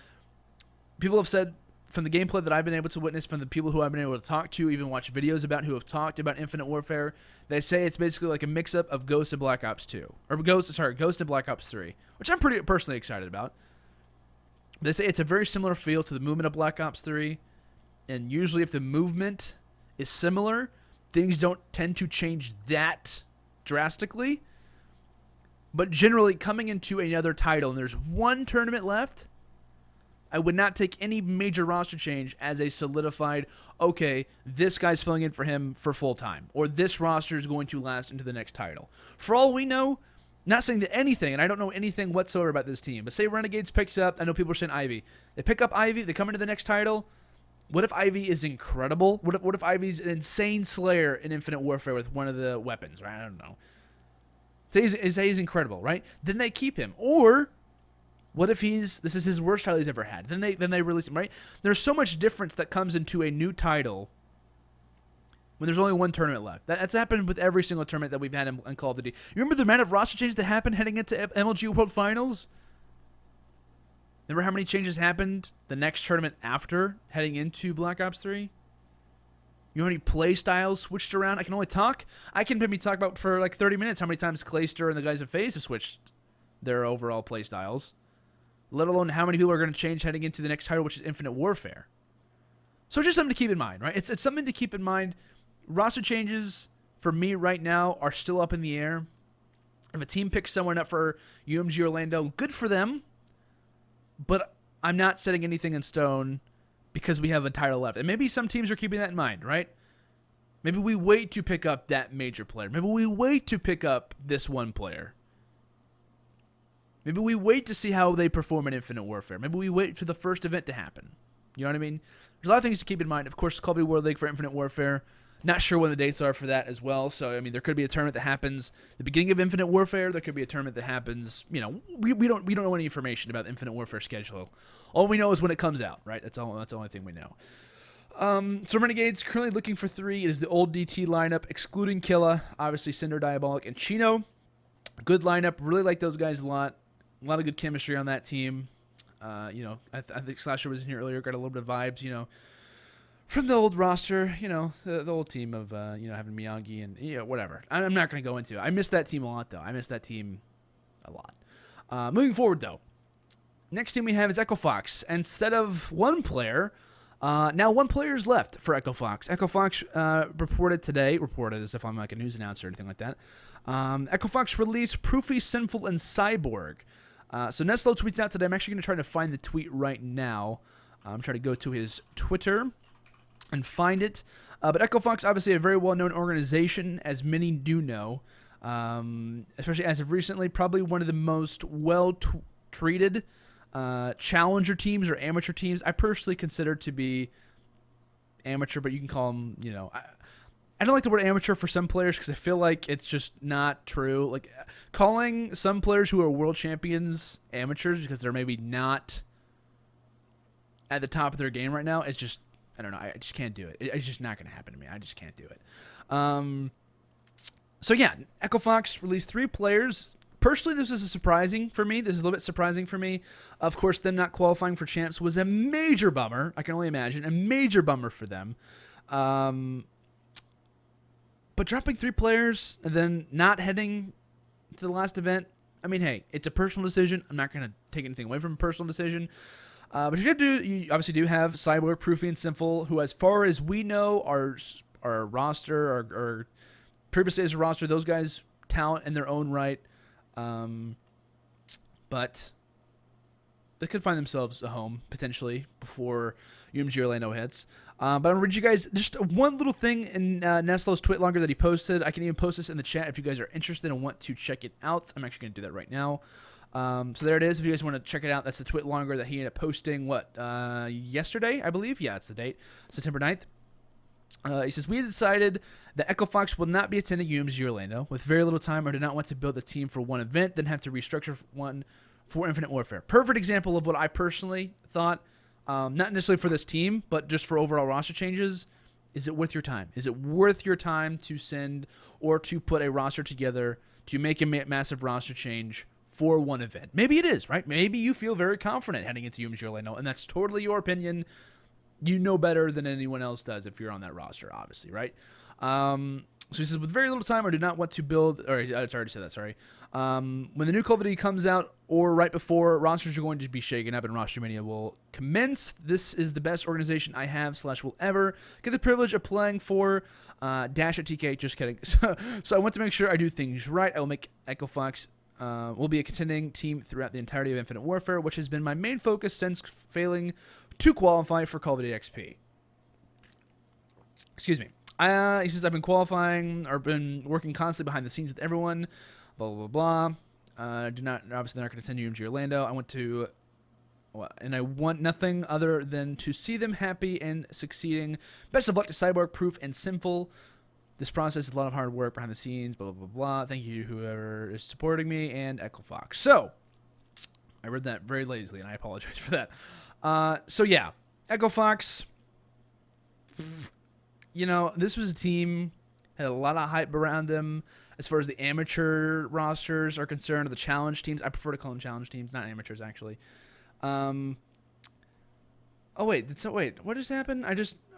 people have said, from the gameplay that I've been able to witness, from the people who I've been able to talk to, even watch videos about who have talked about Infinite Warfare, they say it's basically like a mix-up of Ghost and Black Ops 2. Or Ghost and Black Ops 3, which I'm pretty personally excited about. They say it's a very similar feel to the movement of Black Ops 3, and usually if the movement is similar, things don't tend to change that drastically. But generally, coming into another title, and there's one tournament left, I would not take any major roster change as a solidified, okay, this guy's filling in for him for full time, or this roster is going to last into the next title. For all we know, not saying that anything, and I don't know anything whatsoever about this team, but say Renegades picks up, I know people are saying Ivy. They pick up Ivy, they come into the next title. What if Ivy is incredible? What if Ivy's an insane slayer in Infinite Warfare with one of the weapons, right? I don't know. Say he's incredible, right? Then they keep him. Or what if this is his worst title he's ever had? Then they release him, right? There's so much difference that comes into a new title when there's only one tournament left. That's happened with every single tournament that we've had in Call of Duty. You remember the amount of roster changes that happened heading into MLG World Finals? Remember how many changes happened the next tournament after heading into Black Ops 3? You know how many play styles switched around? I can maybe talk about for like 30 minutes how many times Clayster and the guys at FaZe have switched their overall play styles. Let alone how many people are going to change heading into the next title, which is Infinite Warfare. So just something to keep in mind, right? It's something to keep in mind. Roster changes for me right now are still up in the air. If a team picks someone up for UMG or LandO, good for them. But I'm not setting anything in stone because we have a title left. And maybe some teams are keeping that in mind, right? Maybe we wait to pick up that major player. Maybe we wait to pick up this one player. Maybe we wait to see how they perform in Infinite Warfare. Maybe we wait for the first event to happen. You know what I mean? There's a lot of things to keep in mind. Of course, Call of Duty World League for Infinite Warfare. Not sure when the dates are for that as well. So, I mean, there could be a tournament that happens the beginning of Infinite Warfare. There could be a tournament that happens, we don't know any information about the Infinite Warfare schedule. All we know is when it comes out, right? That's the only thing we know. So Renegades currently looking for 3. It is the old DT lineup, excluding Killa, obviously Cinder, Diabolic, and Chino. Good lineup. Really like those guys a lot. A lot of good chemistry on that team. I think Slasher was in here earlier. Got a little bit of vibes, from the old roster. The old team of having Miyagi and whatever. I'm not going to go into it. I miss that team a lot, though. I miss that team a lot. Moving forward, though, next team we have is Echo Fox. Instead of one player, now one player is left for Echo Fox. Echo Fox reported as if I'm like a news announcer or anything like that. Echo Fox released Proofy, Sinful, and Cyborg. So Neslo tweets out today. I'm actually going to try to find the tweet right now. I'm trying to go to his Twitter and find it. But Echo Fox, obviously a very well-known organization, as many do know. Especially as of recently, probably one of the most well-treated challenger teams or amateur teams. I personally consider to be amateur, but you can call them, I don't like the word amateur for some players because I feel like it's just not true. Like calling some players who are world champions amateurs because they're maybe not at the top of their game right now is just, I don't know. I just can't do it. It's just not going to happen to me. I just can't do it. So yeah, Echo Fox released 3 players. Personally, this is surprising for me. This is a little bit surprising for me. Of course, them not qualifying for champs was a major bummer. I can only imagine. A major bummer for them. But dropping 3 players and then not heading to the last event, I mean, hey, it's a personal decision. I'm not going to take anything away from a personal decision. But you obviously do have Cyborg, Proofy, and Sinful, who, as far as we know, are roster or previously as a roster. Those guys, talent in their own right. But they could find themselves a home, potentially, before UMG or LandO hits. But I'm going to read you guys just one little thing in Neslo's tweet longer that he posted. I can even post this in the chat if you guys are interested and want to check it out. I'm actually going to do that right now. So there it is. If you guys want to check it out, that's the tweet longer that he ended up posting, yesterday, I believe? Yeah, it's the date, September 9th. He says, we had decided that Echo Fox will not be attending UMG or LandO. With very little time, I do not want to build a team for one event, then have to restructure one for Infinite Warfare. Perfect example of what I personally thought. Not necessarily for this team, but just for overall roster changes. Is it worth your time? Is it worth your time to send or to put a roster together to make a massive roster change for one event? Maybe it is, right? Maybe you feel very confident heading into UMG or LandO, and that's totally your opinion. You know better than anyone else does if you're on that roster, obviously, right? So he says, with very little time, I do not want to build, or I already said that, sorry. When the new Call of Duty comes out, or right before, rosters are going to be shaken up and Roster Mania will commence. This is the best organization I have / will ever get the privilege of playing for. Dash at TK, just kidding. So I want to make sure I do things right. I will make Echo Fox will be a contending team throughout the entirety of Infinite Warfare, which has been my main focus since failing to qualify for Call of Duty XP. Excuse me. He says, I've been qualifying or been working constantly behind the scenes with everyone, blah, blah, blah, blah. Obviously, they're not going to attend UMG or LandO. I want nothing other than to see them happy and succeeding. Best of luck to Cyborg, Proof, and Sinful. This process is a lot of hard work behind the scenes, blah, blah, blah, blah. Thank you, whoever is supporting me, and Echo Fox. So, I read that very lazily, and I apologize for that. So, yeah, Echo Fox. this was a team had a lot of hype around them as far as the amateur rosters are concerned, or the challenge teams. I prefer to call them challenge teams, not amateurs, actually. Oh wait, what just happened?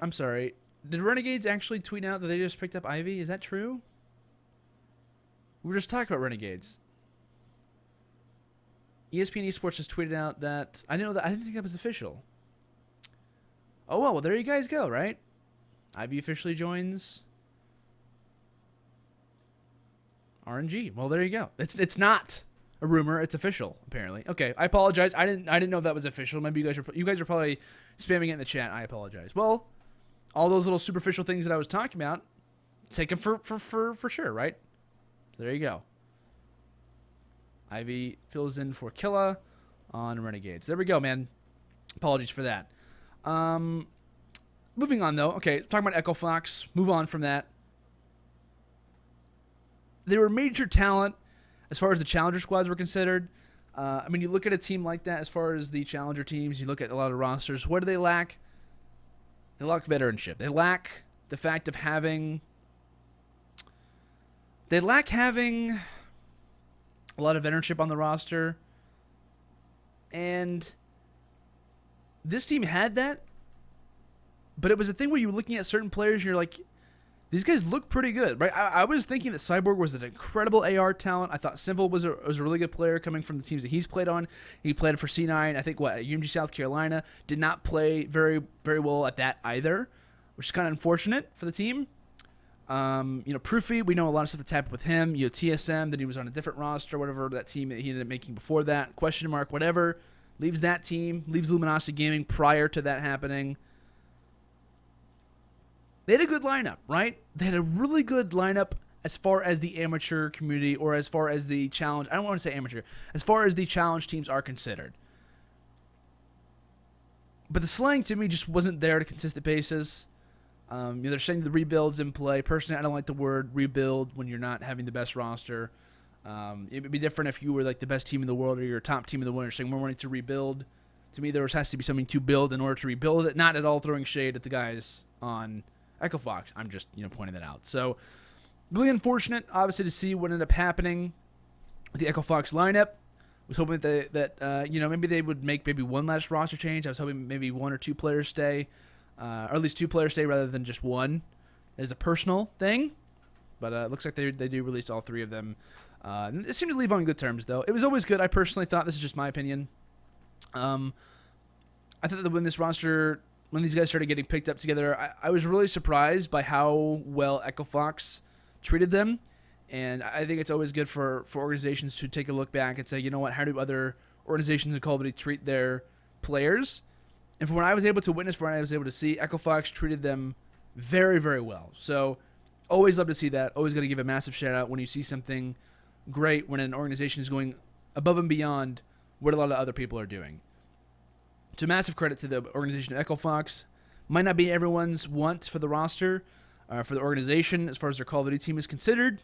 I'm sorry. Did Renegades actually tweet out that they just picked up Ivy? Is that true? We were just talking about Renegades. ESPN Esports just tweeted out that I didn't think that was official. Oh well, there you guys go, right? Ivy officially joins RNG. Well, there you go. It's not a rumor. It's official, apparently. Okay, I apologize. I didn't know that was official. Maybe you guys are probably spamming it in the chat. I apologize. Well, all those little superficial things that I was talking about, take them for sure, right? So there you go. Ivy fills in for Killa on Renegades. There we go, man. Apologies for that. Moving on, though. Okay, talking about Echo Fox. Move on from that. They were major talent as far as the Challenger squads were considered. I mean, you look at a team like that as far as the Challenger teams, you look at a lot of rosters. What do they lack? They lack veteranship. They lack the fact of having... They lack having a lot of veteranship on the roster. And this team had that. But it was a thing where you were looking at certain players and you're like, these guys look pretty good, right? I was thinking that Cyborg was an incredible AR talent. I thought Simple was a really good player coming from the teams that he's played on. He played for C9, I think, at UMG South Carolina. Did not play very, very well at that either, which is kind of unfortunate for the team. Proofy, we know a lot of stuff that's happened with him. TSM, that he was on a different roster, whatever that team that he ended up making before that. Question mark, whatever. Leaves that team, leaves Luminosity Gaming prior to that happening. They had a good lineup, right? They had a really good lineup as far as the amateur community or as far as the challenge. I don't want to say amateur. As far as the challenge teams are considered. But the slang to me just wasn't there on a consistent basis. They're saying the rebuilds in play. Personally, I don't like the word rebuild when you're not having the best roster. It would be different if you were like the best team in the world or you're a top team in the world. You're saying we're wanting to rebuild. To me, there has to be something to build in order to rebuild it. Not at all throwing shade at the guys on Echo Fox. I'm just pointing that out. So really unfortunate, obviously, to see what ended up happening with the Echo Fox lineup. I was hoping that maybe they would make maybe one last roster change. I was hoping maybe one or two players stay, or at least two players stay rather than just one. It is a personal thing, but it looks like they do release all three of them. It seemed to leave on good terms, though. It was always good. I personally thought, this is just my opinion. I thought that when these guys started getting picked up together, I was really surprised by how well Echo Fox treated them. And I think it's always good for organizations to take a look back and say, you know what, how do other organizations in Call of Duty treat their players? And from what I was able to witness, from what I was able to see, Echo Fox treated them very, very well. So always love to see that. Always got to give a massive shout out when you see something great, when an organization is going above and beyond what a lot of other people are doing. So massive credit to the organization of Echo Fox. Might not be everyone's want for the roster, for the organization as far as their Call of Duty team is considered.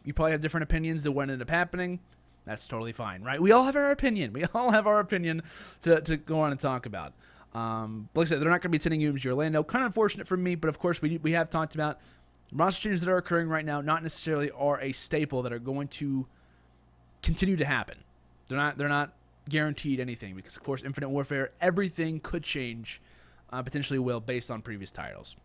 You probably have different opinions than what ended up happening. That's totally fine, right? We all have our opinion. We all have our opinion to go on and talk about. Like I said, they're not going to be attending UMG or LandO. Kind of unfortunate for me, but of course we have talked about roster changes that are occurring right now. Not necessarily are a staple that are going to continue to happen. They're not guaranteed anything because, of course, Infinite Warfare, everything could change, potentially will, based on previous titles.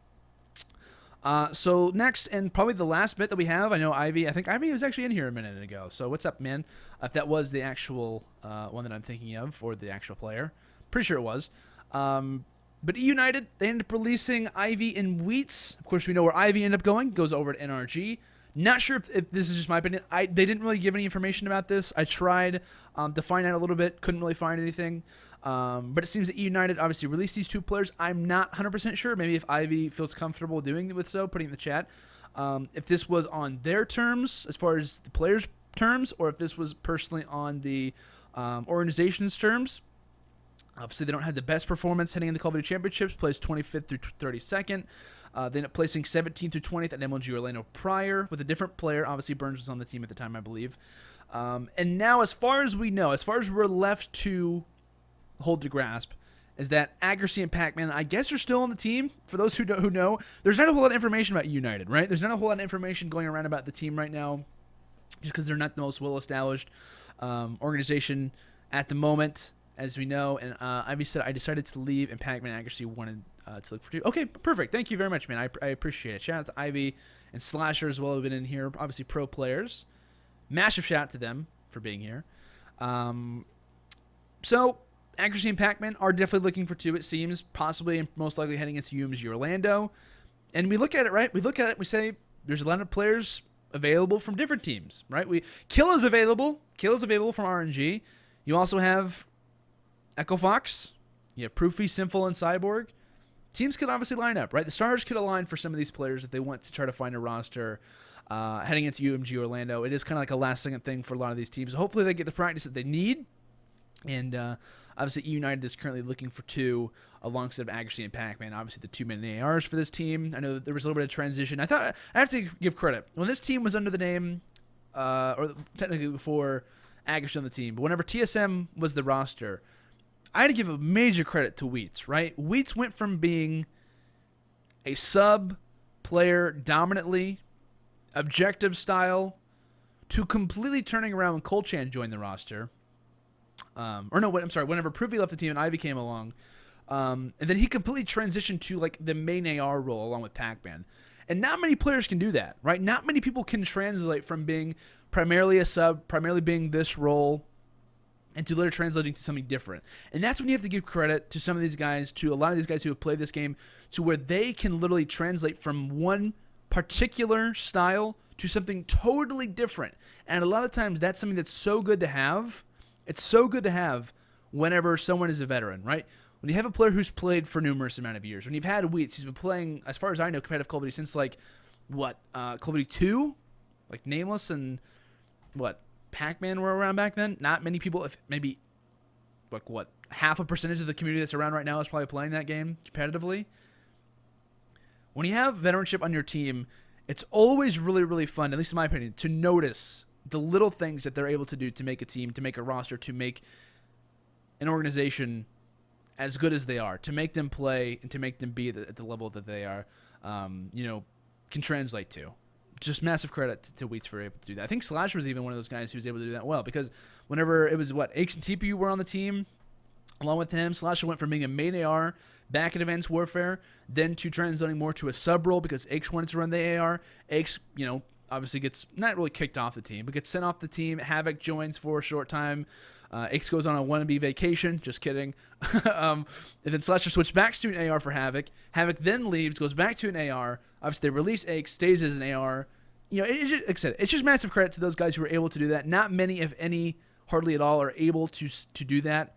So next, and probably the last bit that we have, I think Ivy was actually in here a minute ago. So what's up, man? If that was the actual one that I'm thinking of, or the actual player. Pretty sure it was. But United, they ended up releasing Ivy and Wheats. Of course, we know where Ivy ended up going. Goes over to NRG. Not sure if this is just my opinion. They didn't really give any information about this. I tried to find out a little bit. Couldn't really find anything. But it seems that United obviously released these two players. I'm not 100% sure. Maybe if Ivy feels comfortable doing it with so, putting it in the chat. If this was on their terms, as far as the players' terms, or if this was personally on the organization's terms. Obviously, they don't have the best performance heading into Call of Duty Championships. Plays 25th through 32nd. They ended up placing 17th through 20th at MLG Orlando prior with a different player. Obviously, Burns was on the team at the time, I believe. And now, as far as we know, as far as we're left to hold to grasp, is that Accuracy and Pac-Man, I guess, are still on the team. For those who know, there's not a whole lot of information about United, right? There's not a whole lot of information going around about the team right now, just because they're not the most well-established organization at the moment, as we know. And Ivy said, I decided to leave, and Pac-Man Accuracy wanted to look for 2. Okay, perfect. Thank you very much, man. I appreciate it. Shout out to Ivy and Slasher as well, who've been in here. Obviously, pro players. Massive shout out to them for being here. So Accuracy and Pac-Man are definitely looking for 2, it seems, possibly and most likely heading into UMG Orlando. And we look at it, right? We look at it, we say there's a lot of players available from different teams, right? Kill is available. Kill is available from RNG. You also have Echo Fox. You have Proofy, Sinful, and Cyborg. Teams could obviously line up, right? The stars could align for some of these players if they want to try to find a roster heading into UMG Orlando. It is kind of like a last-second thing for a lot of these teams. Hopefully they get the practice that they need. And obviously, United is currently looking for 2 alongside Accuracy and Pac-Man. Obviously, the 2 main ARs for this team. I know that there was a little bit of transition. I have to give credit. When this team was under the name, or technically before Accuracy on the team, but whenever TSM was the roster, I had to give a major credit to Wheats, right? Wheats went from being a sub player dominantly, objective style, to completely turning around when Colchan joined the roster. Whenever Privy left the team and Ivy came along, and then he completely transitioned to like the main AR role along with Pac-Man. And not many players can do that, right? Not many people can translate from being primarily a sub, primarily being this role, and to literally translating to something different. And that's when you have to give credit to some of these guys, to a lot of these guys who have played this game, to where they can literally translate from one particular style to something totally different. And a lot of times that's something that's so good to have. It's so good to have whenever someone is a veteran, right? When you have a player who's played for numerous amount of years, when you've had Wheats, he's been playing, as far as I know, competitive Call of Duty since Call of Duty 2? Like Nameless and Pac-Man were around back then? Not many people, if maybe, half a percentage of the community that's around right now is probably playing that game competitively. When you have veteranship on your team, it's always really, really fun, at least in my opinion, to notice the little things that they're able to do to make a team, to make a roster, to make an organization as good as they are, to make them play and to make them be at the level that they are, can translate to. Just massive credit to Wheats for able to do that. I think Slash was even one of those guys who was able to do that well, because whenever it was Aches and TPU were on the team, along with him, Slash went from being a main AR back at Advanced Warfare, then to transitioning more to a sub role because Aches wanted to run the AR. Aches, obviously gets not really kicked off the team, but gets sent off the team. Havoc joins for a short time. Aches goes on a wannabe vacation. Just kidding. And then Slasher switched back to an AR for Havoc. Havoc then leaves, goes back to an AR. Obviously, they release Aches, stays as an AR. It's just, like I said, it's just massive credit to those guys who were able to do that. Not many, if any, hardly at all, are able to do that.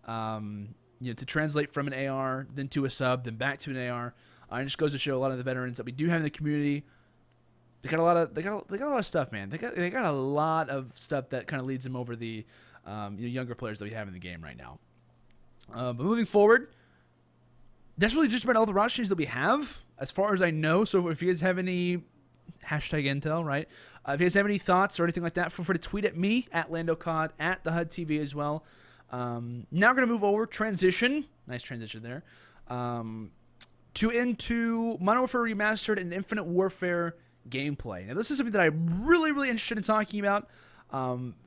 To translate from an AR, then to a sub, then back to an AR. It just goes to show a lot of the veterans that we do have in the community. They got a lot of stuff, man. They got a lot of stuff that kind of leads them over the younger players that we have in the game right now. But moving forward, that's really just about all the roster changes that we have, as far as I know. So if you guys have any #intel, right? If you guys have any thoughts or anything like that, feel free to tweet at me at LandO CoD at the HUD TV as well. Now we're gonna move over. Transition, nice transition there. Into Modern Warfare Remastered and Infinite Warfare gameplay. Now, this is something that I'm really, really interested in talking about.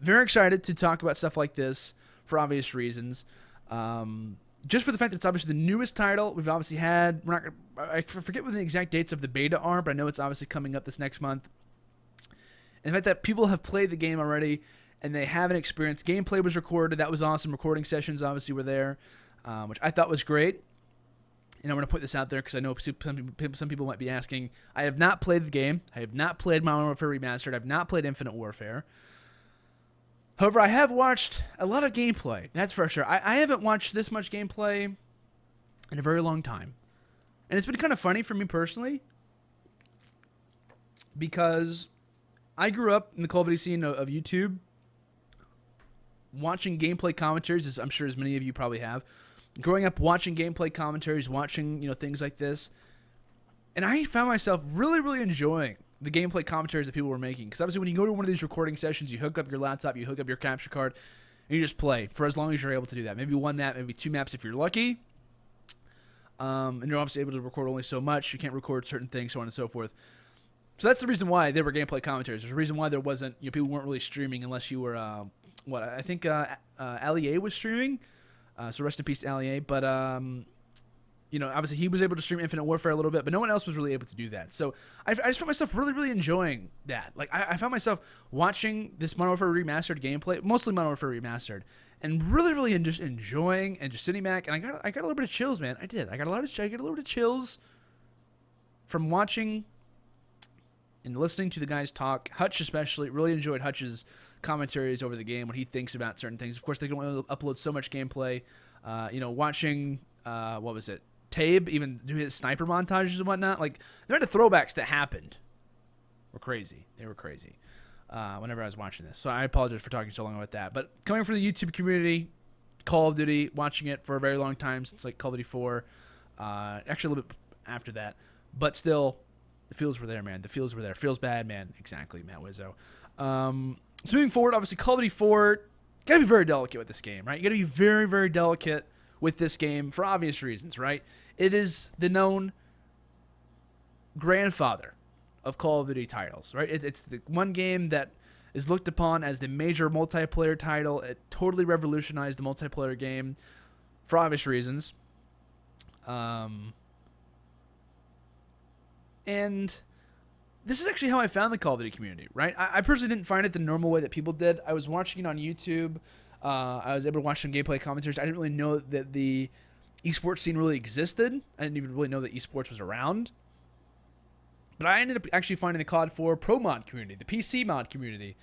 Very excited to talk about stuff like this for obvious reasons. Just for the fact that it's obviously the newest title. We've obviously had, I forget what the exact dates of the beta are, but I know it's obviously coming up this next month. And the fact that people have played the game already and they have an experience. Gameplay was recorded. That was awesome. Recording sessions obviously were there, which I thought was great. And I'm going to put this out there because I know some people might be asking. I have not played the game. I have not played Modern Warfare Remastered. I have not played Infinite Warfare. However, I have watched a lot of gameplay. That's for sure. I haven't watched this much gameplay in a very long time. And it's been kind of funny for me personally because I grew up in the Call of Duty scene of YouTube watching gameplay commentaries, as I'm sure as many of you probably have. Growing up watching gameplay commentaries, watching things like this, and I found myself really, really enjoying the gameplay commentaries that people were making. Because obviously, when you go to one of these recording sessions, you hook up your laptop, you hook up your capture card, and you just play for as long as you're able to do that. Maybe one map, maybe two maps if you're lucky. And you're obviously able to record only so much. You can't record certain things, so on and so forth. So that's the reason why there were gameplay commentaries. There's a reason why there wasn't, people weren't really streaming unless you were, I think Ali was streaming. So rest in peace to Ali. But, obviously he was able to stream Infinite Warfare a little bit, but no one else was really able to do that. So I just found myself really, really enjoying that. Like, I found myself watching this Modern Warfare Remastered gameplay, mostly Modern Warfare Remastered, and really, really just enjoying and just sitting back. And I got a little bit of chills, man. I did. I got a little bit of chills from watching and listening to the guys talk. Hutch especially, really enjoyed Hutch's commentaries over the game, what he thinks about certain things. Of course, they can only upload so much gameplay. Watching, what was it? Tabe even do his sniper montages and whatnot. Like, they're the throwbacks that happened were crazy. They were crazy whenever I was watching this. So I apologize for talking so long about that. But coming from the YouTube community, Call of Duty, watching it for a very long time since like Call of Duty 4, actually a little bit after that. But still, the feels were there, man. The feels were there. Feels bad, man. Exactly, Matt Wizzo. So moving forward, obviously, Call of Duty 4, got to be very delicate with this game, right? You got to be very, very delicate with this game for obvious reasons, right? It is the known grandfather of Call of Duty titles, right? It's the one game that is looked upon as the major multiplayer title. It totally revolutionized the multiplayer game for obvious reasons. And this is actually how I found the Call of Duty community, right? I personally didn't find it the normal way that people did. I was watching it on YouTube. I was able to watch some gameplay commentaries. I didn't really know that the esports scene really existed. I didn't even really know that esports was around. But I ended up actually finding the COD 4 Pro mod community, the PC mod community,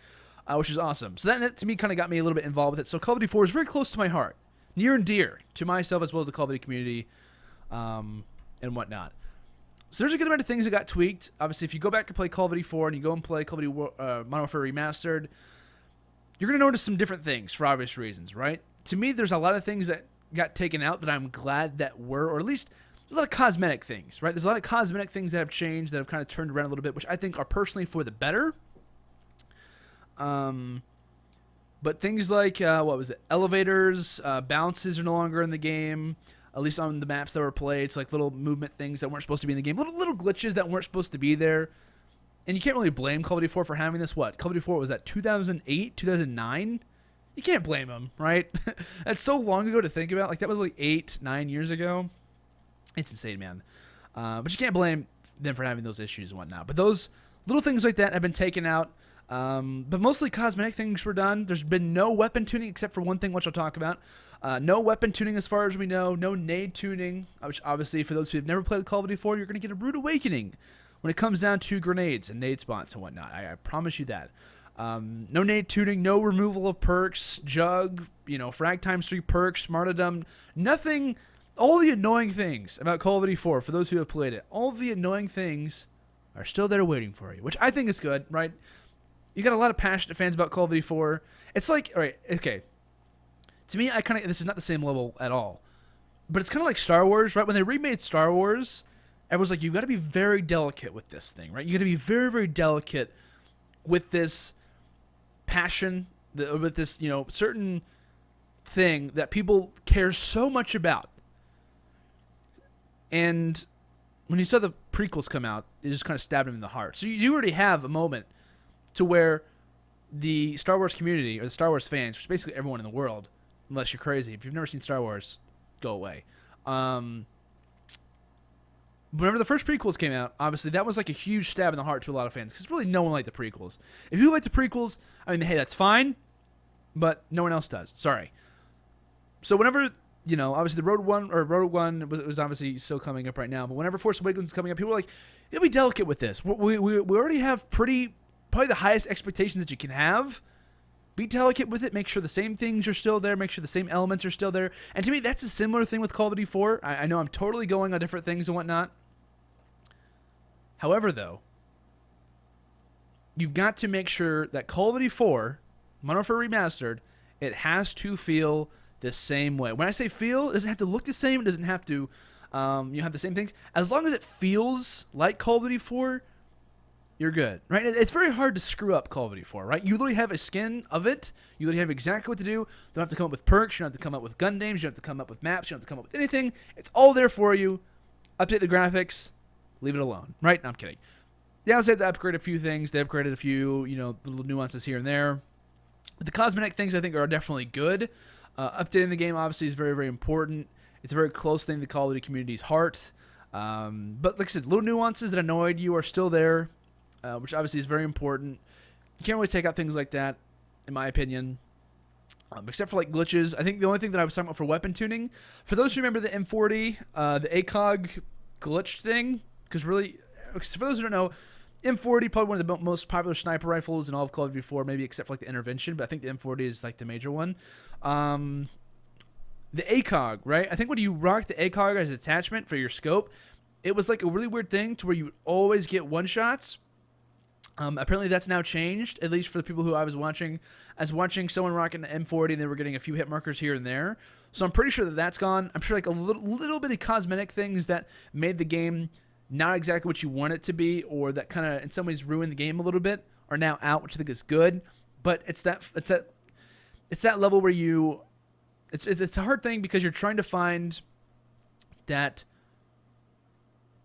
which is awesome. So that to me kind of got me a little bit involved with it. So Call of Duty 4 is very close to my heart, near and dear to myself as well as the Call of Duty community and whatnot. So there's a good amount of things that got tweaked. Obviously, if you go back and play Call of Duty 4 and you go and play Call of Duty Modern Warfare Remastered, you're going to notice some different things for obvious reasons, right? To me, there's a lot of things that got taken out that I'm glad that were, or at least there's a lot of cosmetic things, right? There's a lot of cosmetic things that have changed, that have kind of turned around a little bit, which I think are personally for the better. But things like, elevators, bounces are no longer in the game, at least on the maps that were played. It's like little movement things that weren't supposed to be in the game, little glitches that weren't supposed to be there. And you can't really blame Call of Duty 4 for having this. What? Call of Duty 4, was that 2008, 2009? You can't blame them, right? That's so long ago to think about. Like, that was like 8, 9 years ago. It's insane, man. But you can't blame them for having those issues and whatnot. But those little things like that have been taken out. But mostly cosmetic things were done. There's been no weapon tuning except for one thing, which I'll talk about. No weapon tuning as far as we know. No nade tuning, which obviously for those who have never played Call of Duty 4, you're going to get a rude awakening when it comes down to grenades and nade spots and whatnot. I promise you that. No nade tuning, no removal of perks, jug, frag times 3 perks, martyrdom, nothing. All the annoying things about Call of Duty 4, for those who have played it, all the annoying things are still there waiting for you, which I think is good, right? You got a lot of passionate fans about Call of Duty 4. It's like, all right, okay. To me, this is not the same level at all. But it's kind of like Star Wars, right? When they remade Star Wars, everyone's like, you've got to be very delicate with this thing, right? You got to be very, very delicate with this passion, with this, certain thing that people care so much about. And when you saw the prequels come out, it just kind of stabbed him in the heart. So you already have a moment to where the Star Wars community, or the Star Wars fans, which is basically everyone in the world, unless you're crazy. If you've never seen Star Wars, go away. Whenever the first prequels came out, obviously that was like a huge stab in the heart to a lot of fans, because really no one liked the prequels. If you like the prequels, I mean, hey, that's fine, but no one else does. Sorry. So whenever, obviously the Rogue One was obviously still coming up right now, but whenever Force Awakens is coming up, people were like, you'll be delicate with this. We already have probably the highest expectations that you can have. Be delicate with it. Make sure the same things are still there. Make sure the same elements are still there. And to me, that's a similar thing with Call of Duty 4. I know I'm totally going on different things and whatnot. However, though, you've got to make sure that Call of Duty 4, Modern Warfare Remastered, it has to feel the same way. When I say feel, it doesn't have to look the same. It doesn't have to have the same things. As long as it feels like Call of Duty 4, you're good, right? It's very hard to screw up Call of Duty 4, right? You literally have a skin of it. You literally have exactly what to do. You don't have to come up with perks. You don't have to come up with gun names. You don't have to come up with maps. You don't have to come up with anything. It's all there for you. Update the graphics. Leave it alone, right? No, I'm kidding. They also have to upgrade a few things. They upgraded a few, little nuances here and there. But the cosmetic things I think are definitely good. Updating the game obviously is very, very important. It's a very close thing to the Call of Duty community's heart. But like I said, little nuances that annoyed you are still there, which obviously is very important. You can't really take out things like that, in my opinion, except for like glitches. I think the only thing that I was talking about for weapon tuning, for those who remember the M40, the ACOG glitch thing, because really, for those who don't know, M40 probably one of the most popular sniper rifles in all of Call of Duty 4, maybe except for like the intervention, but I think the M40 is like the major one. The ACOG, right? I think when you rock the ACOG as an attachment for your scope, it was like a really weird thing to where you would always get one-shots. Apparently that's now changed, at least for the people who I was watching. I was watching someone rocking the M40 and they were getting a few hit markers here and there. So I'm pretty sure that that's gone. I'm sure like a little bit of cosmetic things that made the game not exactly what you want it to be, or that kind of in some ways ruined the game a little bit, are now out, which I think is good. But it's that level where you... It's a hard thing because you're trying to find that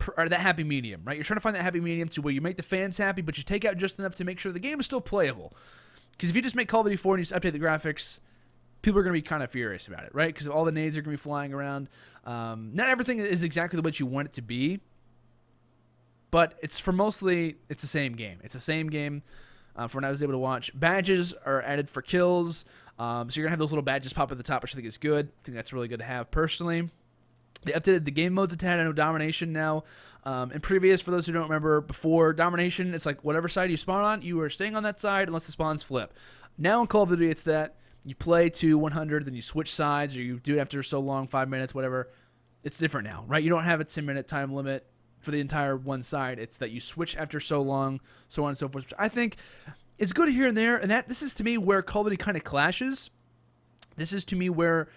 happy medium, right? You're trying to find that happy medium to where you make the fans happy, but you take out just enough to make sure the game is still playable. Because if you just make Call of Duty 4 and you just update the graphics, people are going to be kind of furious about it, right? Because all the nades are going to be flying around. Not everything is exactly the way you want it to be, but it's the same game. It's the same game from what I was able to watch. Badges are added for kills. So you're going to have those little badges pop at the top, which I think is good. I think that's really good to have personally. They updated the game modes a tad. I know Domination now. In previous, for those who don't remember, before Domination, it's like whatever side you spawn on, you are staying on that side unless the spawns flip. Now in Call of Duty, it's that you play to 100, then you switch sides, or you do it after so long, 5 minutes, whatever. It's different now, right? You don't have a 10-minute time limit for the entire one side. It's that you switch after so long, so on and so forth. Which I think it's good here and there, and this is to me where Call of Duty kind of clashes. This is to me where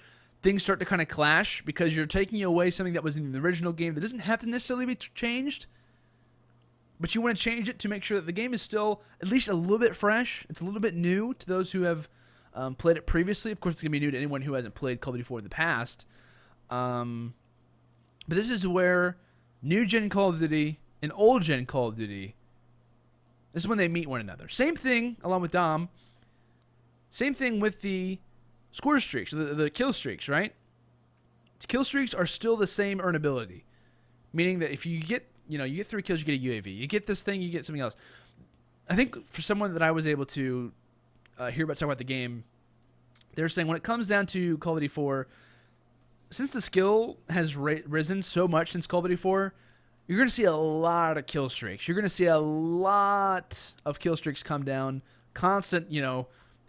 things start to kind of clash because you're taking away something that was in the original game that doesn't have to necessarily be changed, but you want to change it to make sure that the game is still at least a little bit fresh. It's a little bit new to those who have played it previously. Of course, it's going to be new to anyone who hasn't played Call of Duty 4 in the past. But this is where new-gen Call of Duty and old-gen Call of Duty, this is when they meet one another. Same thing, along with Dom. Same thing with the score streaks, the kill streaks, right? The kill streaks are still the same earnability, meaning that if you get 3 kills, you get a UAV. You get this thing, you get something else. I think for someone that I was able to hear about talk about the game, they're saying when it comes down to Call of Duty 4, since the skill has risen so much since Call of Duty 4, you're going to see a lot of kill streaks. You're going to see a lot of kill streaks come down. Constant,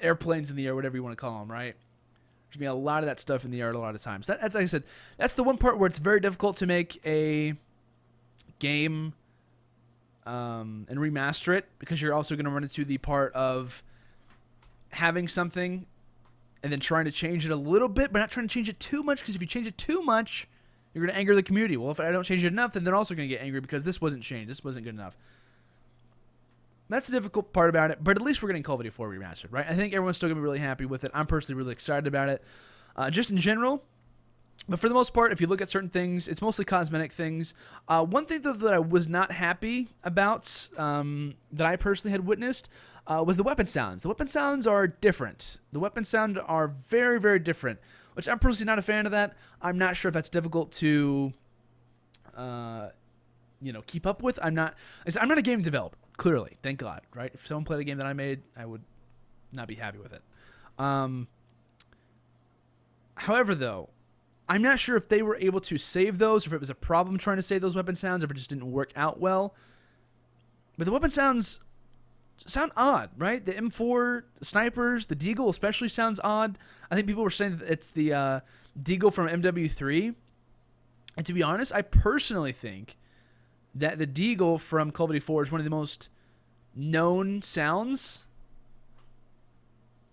airplanes in the air, whatever you want to call them, right? There's going to be a lot of that stuff in the air a lot of times. That's like I said, that's the one part where it's very difficult to make a game and remaster it, because you're also going to run into the part of having something and then trying to change it a little bit, but not trying to change it too much, because if you change it too much, you're going to anger the community. Well, if I don't change it enough, then they're also going to get angry because this wasn't changed. This wasn't good enough. That's the difficult part about it, but at least we're getting Call of Duty 4 remastered, right? I think everyone's still going to be really happy with it. I'm personally really excited about it, just in general. But for the most part, if you look at certain things, it's mostly cosmetic things. One thing, though, that I was not happy about, that I personally had witnessed, was the weapon sounds. The weapon sounds are different. The weapon sounds are very, very different, which I'm personally not a fan of that. I'm not sure if that's difficult to, keep up with. I'm not a game developer, clearly. Thank God, right? If someone played a game that I made, I would not be happy with it. However, though, I'm not sure if they were able to save those, or if it was a problem trying to save those weapon sounds, or if it just didn't work out well. But the weapon sounds sound odd, right? The M4 snipers, the Deagle especially sounds odd. I think people were saying that it's the Deagle from MW3. And to be honest, I personally think that the Deagle from Call of Duty 4 is one of the most known sounds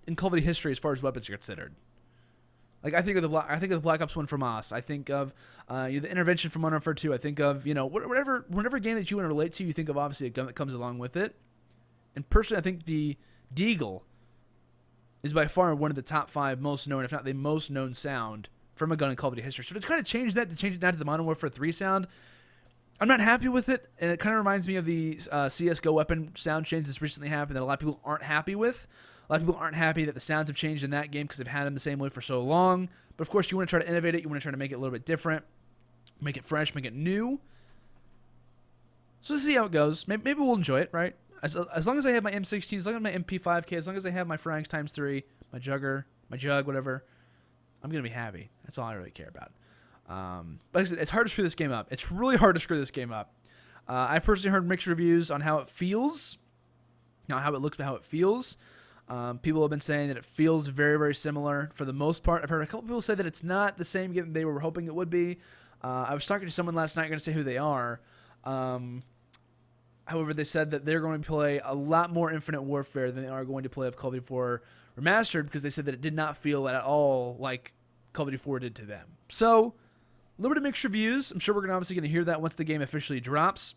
in Call of Duty history as far as weapons are considered. Like I think of the Black Ops 1 from Us. I think of the intervention from Modern Warfare 2. I think of whatever game that you want to relate to. You think of obviously a gun that comes along with it. And personally, I think the Deagle is by far one of the top 5 most known, if not the most known sound from a gun in Call of Duty history. So to kind of change it down to the Modern Warfare 3 sound, I'm not happy with it, and it kind of reminds me of the CSGO weapon sound change that's recently happened that a lot of people aren't happy with. A lot of people aren't happy that the sounds have changed in that game because they've had them the same way for so long. But of course, you want to try to innovate it. You want to try to make it a little bit different, make it fresh, make it new. So let's see how it goes. Maybe we'll enjoy it, right? As long as I have my M16, as long as I have my MP5K, as long as I have my Franks ×3, my Jugger, my Jug, whatever, I'm going to be happy. That's all I really care about. Like I said, it's hard to screw this game up. It's really hard to screw this game up. I personally heard mixed reviews on how it feels, not how it looks, but how it feels. People have been saying that it feels very, very similar for the most part. I've heard a couple people say that it's not the same game they were hoping it would be. I was talking to someone last night, I'm going to say who they are. However, they said that they're going to play a lot more Infinite Warfare than they are going to play of Call of Duty 4 Remastered because they said that it did not feel at all like Call of Duty 4 did to them. So, a little bit of mixed reviews. I'm sure we're obviously going to hear that once the game officially drops.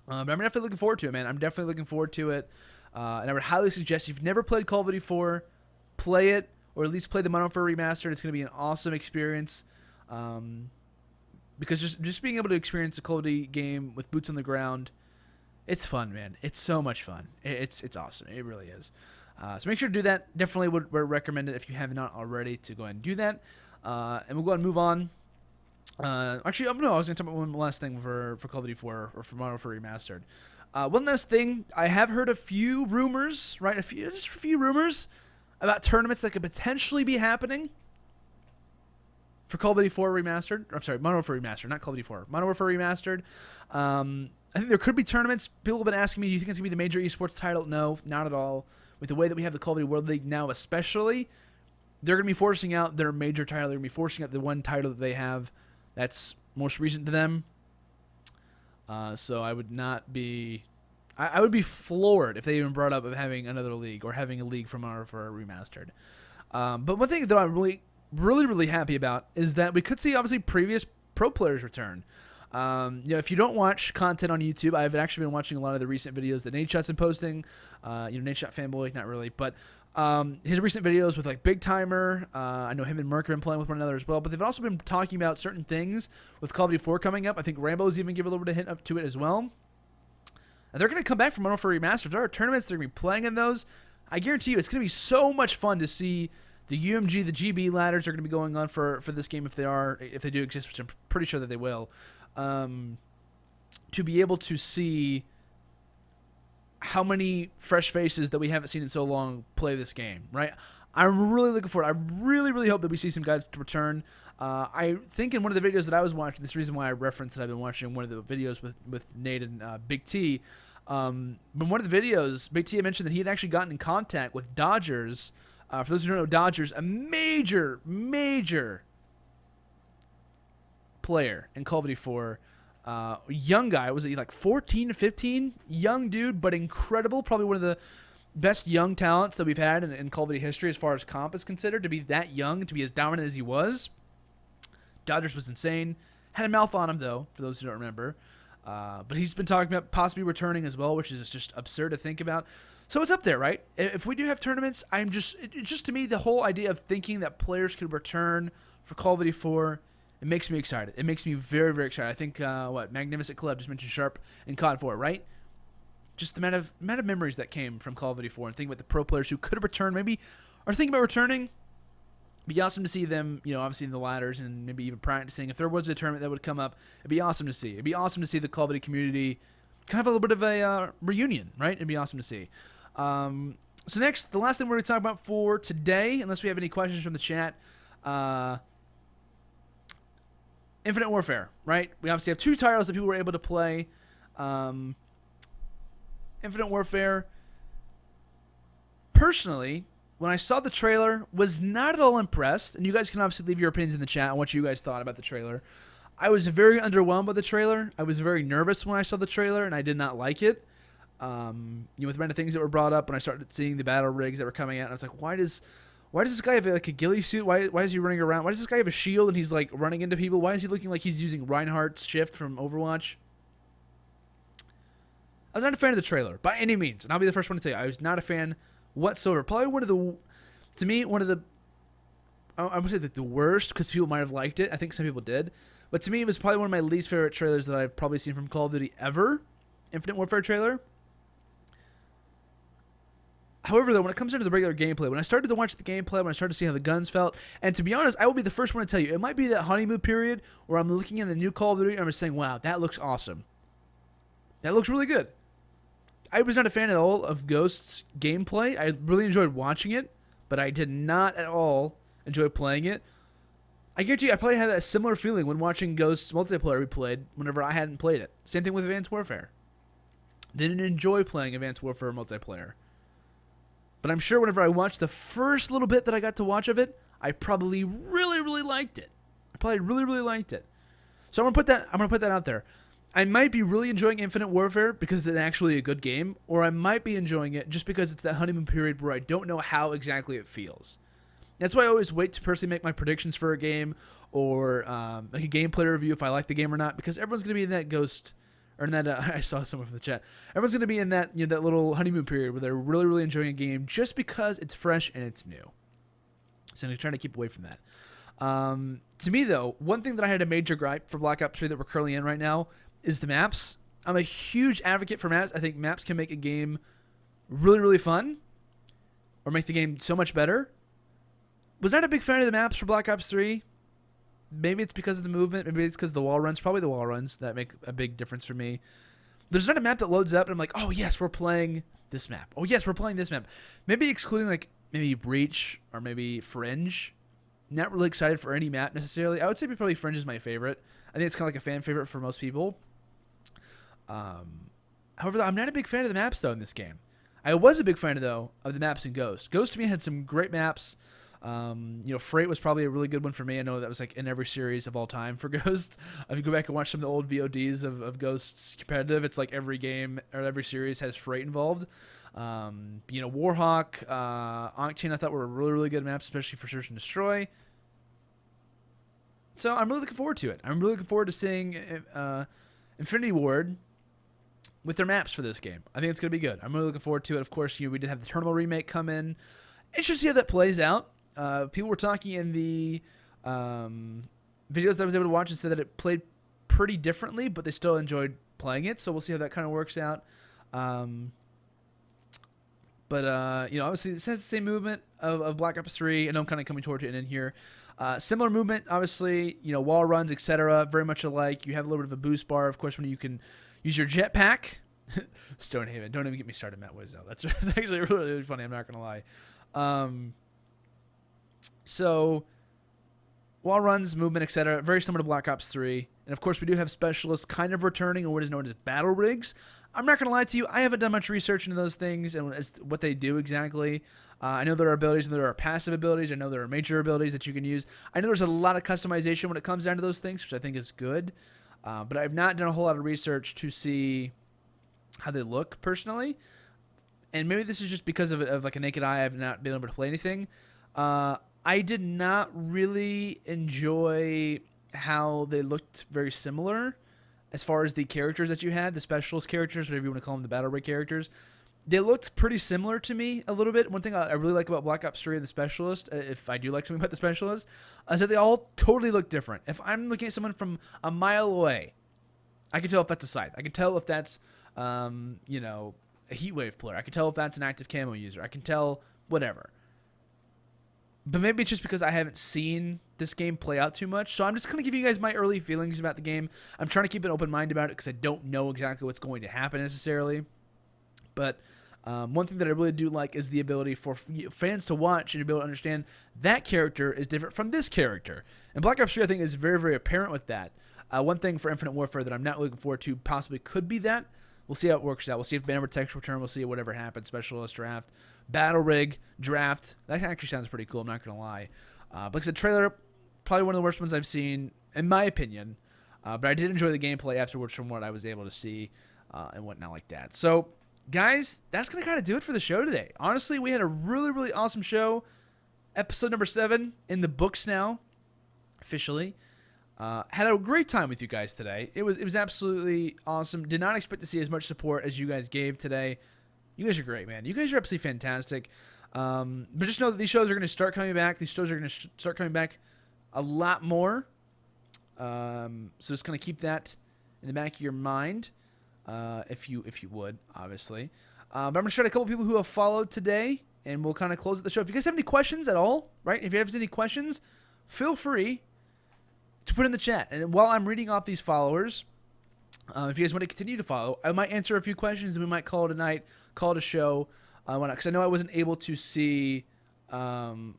But I'm definitely looking forward to it, man. I'm definitely looking forward to it. And I would highly suggest if you've never played Call of Duty 4, play it, or at least play the Modern Warfare Remastered. It's going to be an awesome experience. Because just being able to experience a Call of Duty game with boots on the ground, it's fun, man. It's so much fun. It's awesome. It really is. So make sure to do that. Definitely would recommend it if you have not already to go ahead and do that. And we'll go ahead and move on. Actually, I was going to talk about one last thing for Call of Duty 4 or for Modern Warfare Remastered. One last thing. I have heard a few rumors, right? Just a few rumors about tournaments that could potentially be happening for Call of Duty 4 Remastered. I'm sorry, Modern Warfare Remastered, not Call of Duty 4. Modern Warfare Remastered. I think there could be tournaments. People have been asking me, do you think it's going to be the major esports title? No, not at all. With the way that we have the Call of Duty World League now especially, they're going to be forcing out their major title. They're going to be forcing out the one title that they have that's most recent to them. So I would not be... I would be floored if they even brought up of having another league or having a league from our for Remastered. But one thing that I'm really happy about is that we could see obviously previous pro players return. If you don't watch content on YouTube, I've actually been watching a lot of the recent videos that Nadeshot's been posting. Nadeshot fanboy, not really, but his recent videos with like Big Timer. I know him and Merc have been playing with one another as well, but they've also been talking about certain things with Call of Duty 4 coming up. I think Rambo's even given a little bit of hint up to it as well. And they're going to come back from Modern Warfare Remastered. If there are tournaments, they're going to be playing in those. I guarantee you it's going to be so much fun to see the UMG, the GB ladders are going to be going on for this game if they do exist, which I'm pretty sure that they will. To be able to see how many fresh faces that we haven't seen in so long play this game, right? I'm really looking forward. I really hope that we see some guys to return. I think in one of the videos that I was watching, this is the reason why I referenced that I've been watching one of the videos with Nate and Big T. But one of the videos, Big T had mentioned that he had actually gotten in contact with Dodgers. For those who don't know, Dodgers, a major player in Call of Duty 4. Young guy, was he like 14 to 15? Young dude, but incredible. Probably one of the best young talents that we've had in Call of Duty history as far as comp is considered. To be that young and to be as dominant as he was. Dodgers was insane. Had a mouth on him, though, for those who don't remember. But he's been talking about possibly returning as well, which is just absurd to think about. So it's up there, right? If we do have tournaments, it's just to me, the whole idea of thinking that players could return for Call of Duty 4, it makes me excited. It makes me very, very excited. I think, Magnificent Club just mentioned Sharp and COD 4, right? Just the amount of memories that came from Call of Duty 4 and thinking about the pro players who could have returned, maybe are thinking about returning. It'd be awesome to see them, obviously in the ladders and maybe even practicing. If there was a tournament that would come up, it'd be awesome to see. It'd be awesome to see the Call of Duty community kind of have a little bit of a reunion, right? It'd be awesome to see. So next, the last thing we're going to talk about for today, unless we have any questions from the chat, Infinite Warfare, right? We obviously have 2 titles that people were able to play. Infinite Warfare, personally, when I saw the trailer, was not at all impressed. And you guys can obviously leave your opinions in the chat on what you guys thought about the trailer. I was very underwhelmed by the trailer. I was very nervous when I saw the trailer, and I did not like it. With the amount of things that were brought up when I started seeing the battle rigs that were coming out, I was like, why does Why does this guy have like a ghillie suit? Why is he running around? Why does this guy have a shield and he's like running into people? Why is he looking like he's using Reinhardt's shift from Overwatch? I was not a fan of the trailer by any means, and I'll be the first one to tell you I was not a fan whatsoever. Probably one of the, to me, one of the, I would say that the worst, because people might have liked it. I think some people did, but to me, it was probably one of my least favorite trailers that I've probably seen from Call of Duty ever. Infinite Warfare trailer. However, though, when it comes into the regular gameplay, when I started to watch the gameplay, when I started to see how the guns felt, and to be honest, I will be the first one to tell you, it might be that honeymoon period where I'm looking at the new Call of Duty and I'm just saying, wow, that looks awesome. That looks really good. I was not a fan at all of Ghost's gameplay. I really enjoyed watching it, but I did not at all enjoy playing it. I guarantee you, I probably had a similar feeling when watching Ghost's multiplayer we played whenever I hadn't played it. Same thing with Advanced Warfare. Didn't enjoy playing Advanced Warfare multiplayer. But I'm sure whenever I watched the first little bit that I got to watch of it, I probably really, really liked it. I probably really, really liked it. So I'm gonna put that out there. I might be really enjoying Infinite Warfare because it's actually a good game, or I might be enjoying it just because it's that honeymoon period where I don't know how exactly it feels. That's why I always wait to personally make my predictions for a game, or like a gameplay review if I like the game or not, because everyone's gonna be in that Ghost, or in that I saw someone from the chat. Everyone's gonna be in that that little honeymoon period where they're really, really enjoying a game just because it's fresh and it's new. So I'm trying to keep away from that. To me, though, one thing that I had a major gripe for Black Ops 3 that we're currently in right now is the maps. I'm a huge advocate for maps. I think maps can make a game really, really fun, or make the game so much better. Was not a big fan of the maps for Black Ops 3. Maybe it's because of the movement. Maybe it's because of the wall runs. Probably the wall runs that make a big difference for me. There's not a map that loads up and I'm like, oh yes, we're playing this map. Oh yes, we're playing this map. Maybe excluding like maybe Breach or maybe Fringe. Not really excited for any map necessarily. I would say probably Fringe is my favorite. I think it's kind of like a fan favorite for most people. However, I'm not a big fan of the maps though in this game. I was a big fan though of the maps in Ghost. Ghost to me had some great maps. Freight was probably a really good one for me. I know that was like in every series of all time for Ghost. If you go back and watch some of the old VODs of Ghost's competitive, it's like every game or every series has Freight involved. Warhawk, Octane I thought were really, really good maps, especially for Search and Destroy. So I'm really looking forward to it. I'm really looking forward to seeing Infinity Ward with their maps for this game. I think it's going to be good. I'm really looking forward to it. Of course, we did have the Terminal remake come in. Interesting to see how that plays out. People were talking in the videos that I was able to watch and said that it played pretty differently, but they still enjoyed playing it. So we'll see how that kind of works out. Obviously it has the same movement of Black Ops 3. I know I'm kind of coming towards it in here. Similar movement, obviously, wall runs, etc. Very much alike. You have a little bit of a boost bar, of course, when you can use your jetpack. Stonehaven, don't even get me started, Matt Wizzo. That's actually really, really funny. I'm not gonna lie. So wall runs, movement, etc. Very similar to Black Ops 3. And of course, we do have specialists kind of returning, or what is known as battle rigs. I'm not going to lie to you. I haven't done much research into those things and as what they do exactly. I know there are abilities and there are passive abilities. I know there are major abilities that you can use. I know there's a lot of customization when it comes down to those things, which I think is good. But I've not done a whole lot of research to see how they look personally. And maybe this is just because of like a naked eye. I've not been able to play anything. I did not really enjoy how they looked very similar as far as the characters that you had, the specialist characters, whatever you want to call them, the battle rig characters. They looked pretty similar to me a little bit. One thing I really like about Black Ops 3 and the specialist, if I do like something about the specialist, is that they all totally look different. If I'm looking at someone from a mile away, I can tell if that's a scythe. I can tell if that's, a heatwave player. I can tell if that's an active camo user. I can tell whatever. But maybe it's just because I haven't seen this game play out too much. So I'm just going to give you guys my early feelings about the game. I'm trying to keep an open mind about it because I don't know exactly what's going to happen necessarily. But one thing that I really do like is the ability for fans to watch and be able to understand that character is different from this character. And Black Ops 3, I think, is very, very apparent with that. One thing for Infinite Warfare that I'm not looking forward to possibly could be that. We'll see how it works out. We'll see if Banner Text return. We'll see whatever happens. Specialist draft. Battle rig draft. That actually sounds pretty cool. I'm not going to lie. But like I said, trailer, probably one of the worst ones I've seen, in my opinion. But I did enjoy the gameplay afterwards from what I was able to see and whatnot like that. So, guys, that's going to kind of do it for the show today. Honestly, we had a really, really awesome show. Episode number 7 in the books now, officially. Had a great time with you guys today. It was absolutely awesome. Did not expect to see as much support as you guys gave today. You guys are great, man. You guys are absolutely fantastic. But just know that these shows are going to start coming back. These shows are going to start coming back a lot more. So just kind of keep that in the back of your mind, if you would, obviously. But I'm going to shout out a couple people who have followed today, and we'll kind of close the show. If you guys have any questions at all, right? If you have any questions, feel free to put in the chat. And while I'm reading off these followers, if you guys want to continue to follow, I might answer a few questions, and we might call it a night, call it a show. Because I know I wasn't able to see, all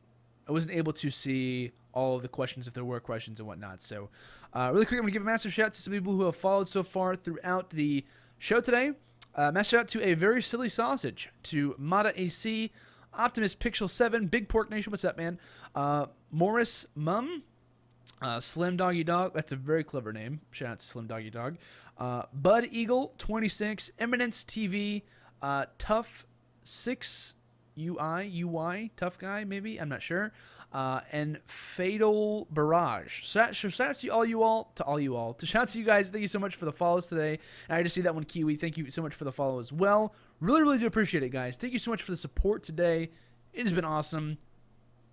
of the questions if there were questions and whatnot. So, really quick, I'm gonna give a massive shout out to some people who have followed so far throughout the show today. Massive shout out to a very silly sausage, to Mata AC, Optimus Pixel 7, Big Pork Nation. What's up, man? Morris Mum. Slim Doggy Dog, that's a very clever name. Shout out to Slim Doggy Dog. Bud Eagle 26, Eminence TV, Tough 6 UI, Tough Guy maybe, I'm not sure. And Fatal Barrage. So shout out to all you all. To shout out to you guys, thank you so much for the follows today. And I just see that one, Kiwi. Thank you so much for the follow as well. Really, really do appreciate it, guys. Thank you so much for the support today. It has been awesome.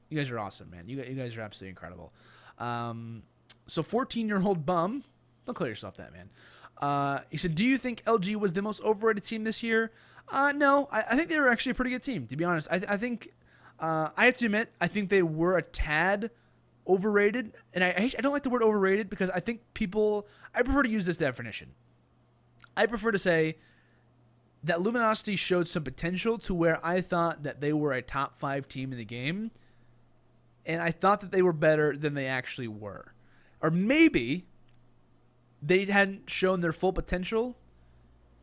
You guys are awesome, man. You guys are absolutely incredible. So 14-year-old bum, don't call yourself that, man. He said, do you think LG was the most overrated team this year? No, I think they were actually a pretty good team, to be honest. I think, I have to admit, I think they were a tad overrated. And I don't like the word overrated because I think I prefer to use this definition. I prefer to say that Luminosity showed some potential to where I thought that they were a top 5 team in the game. And I thought that they were better than they actually were. Or maybe they hadn't shown their full potential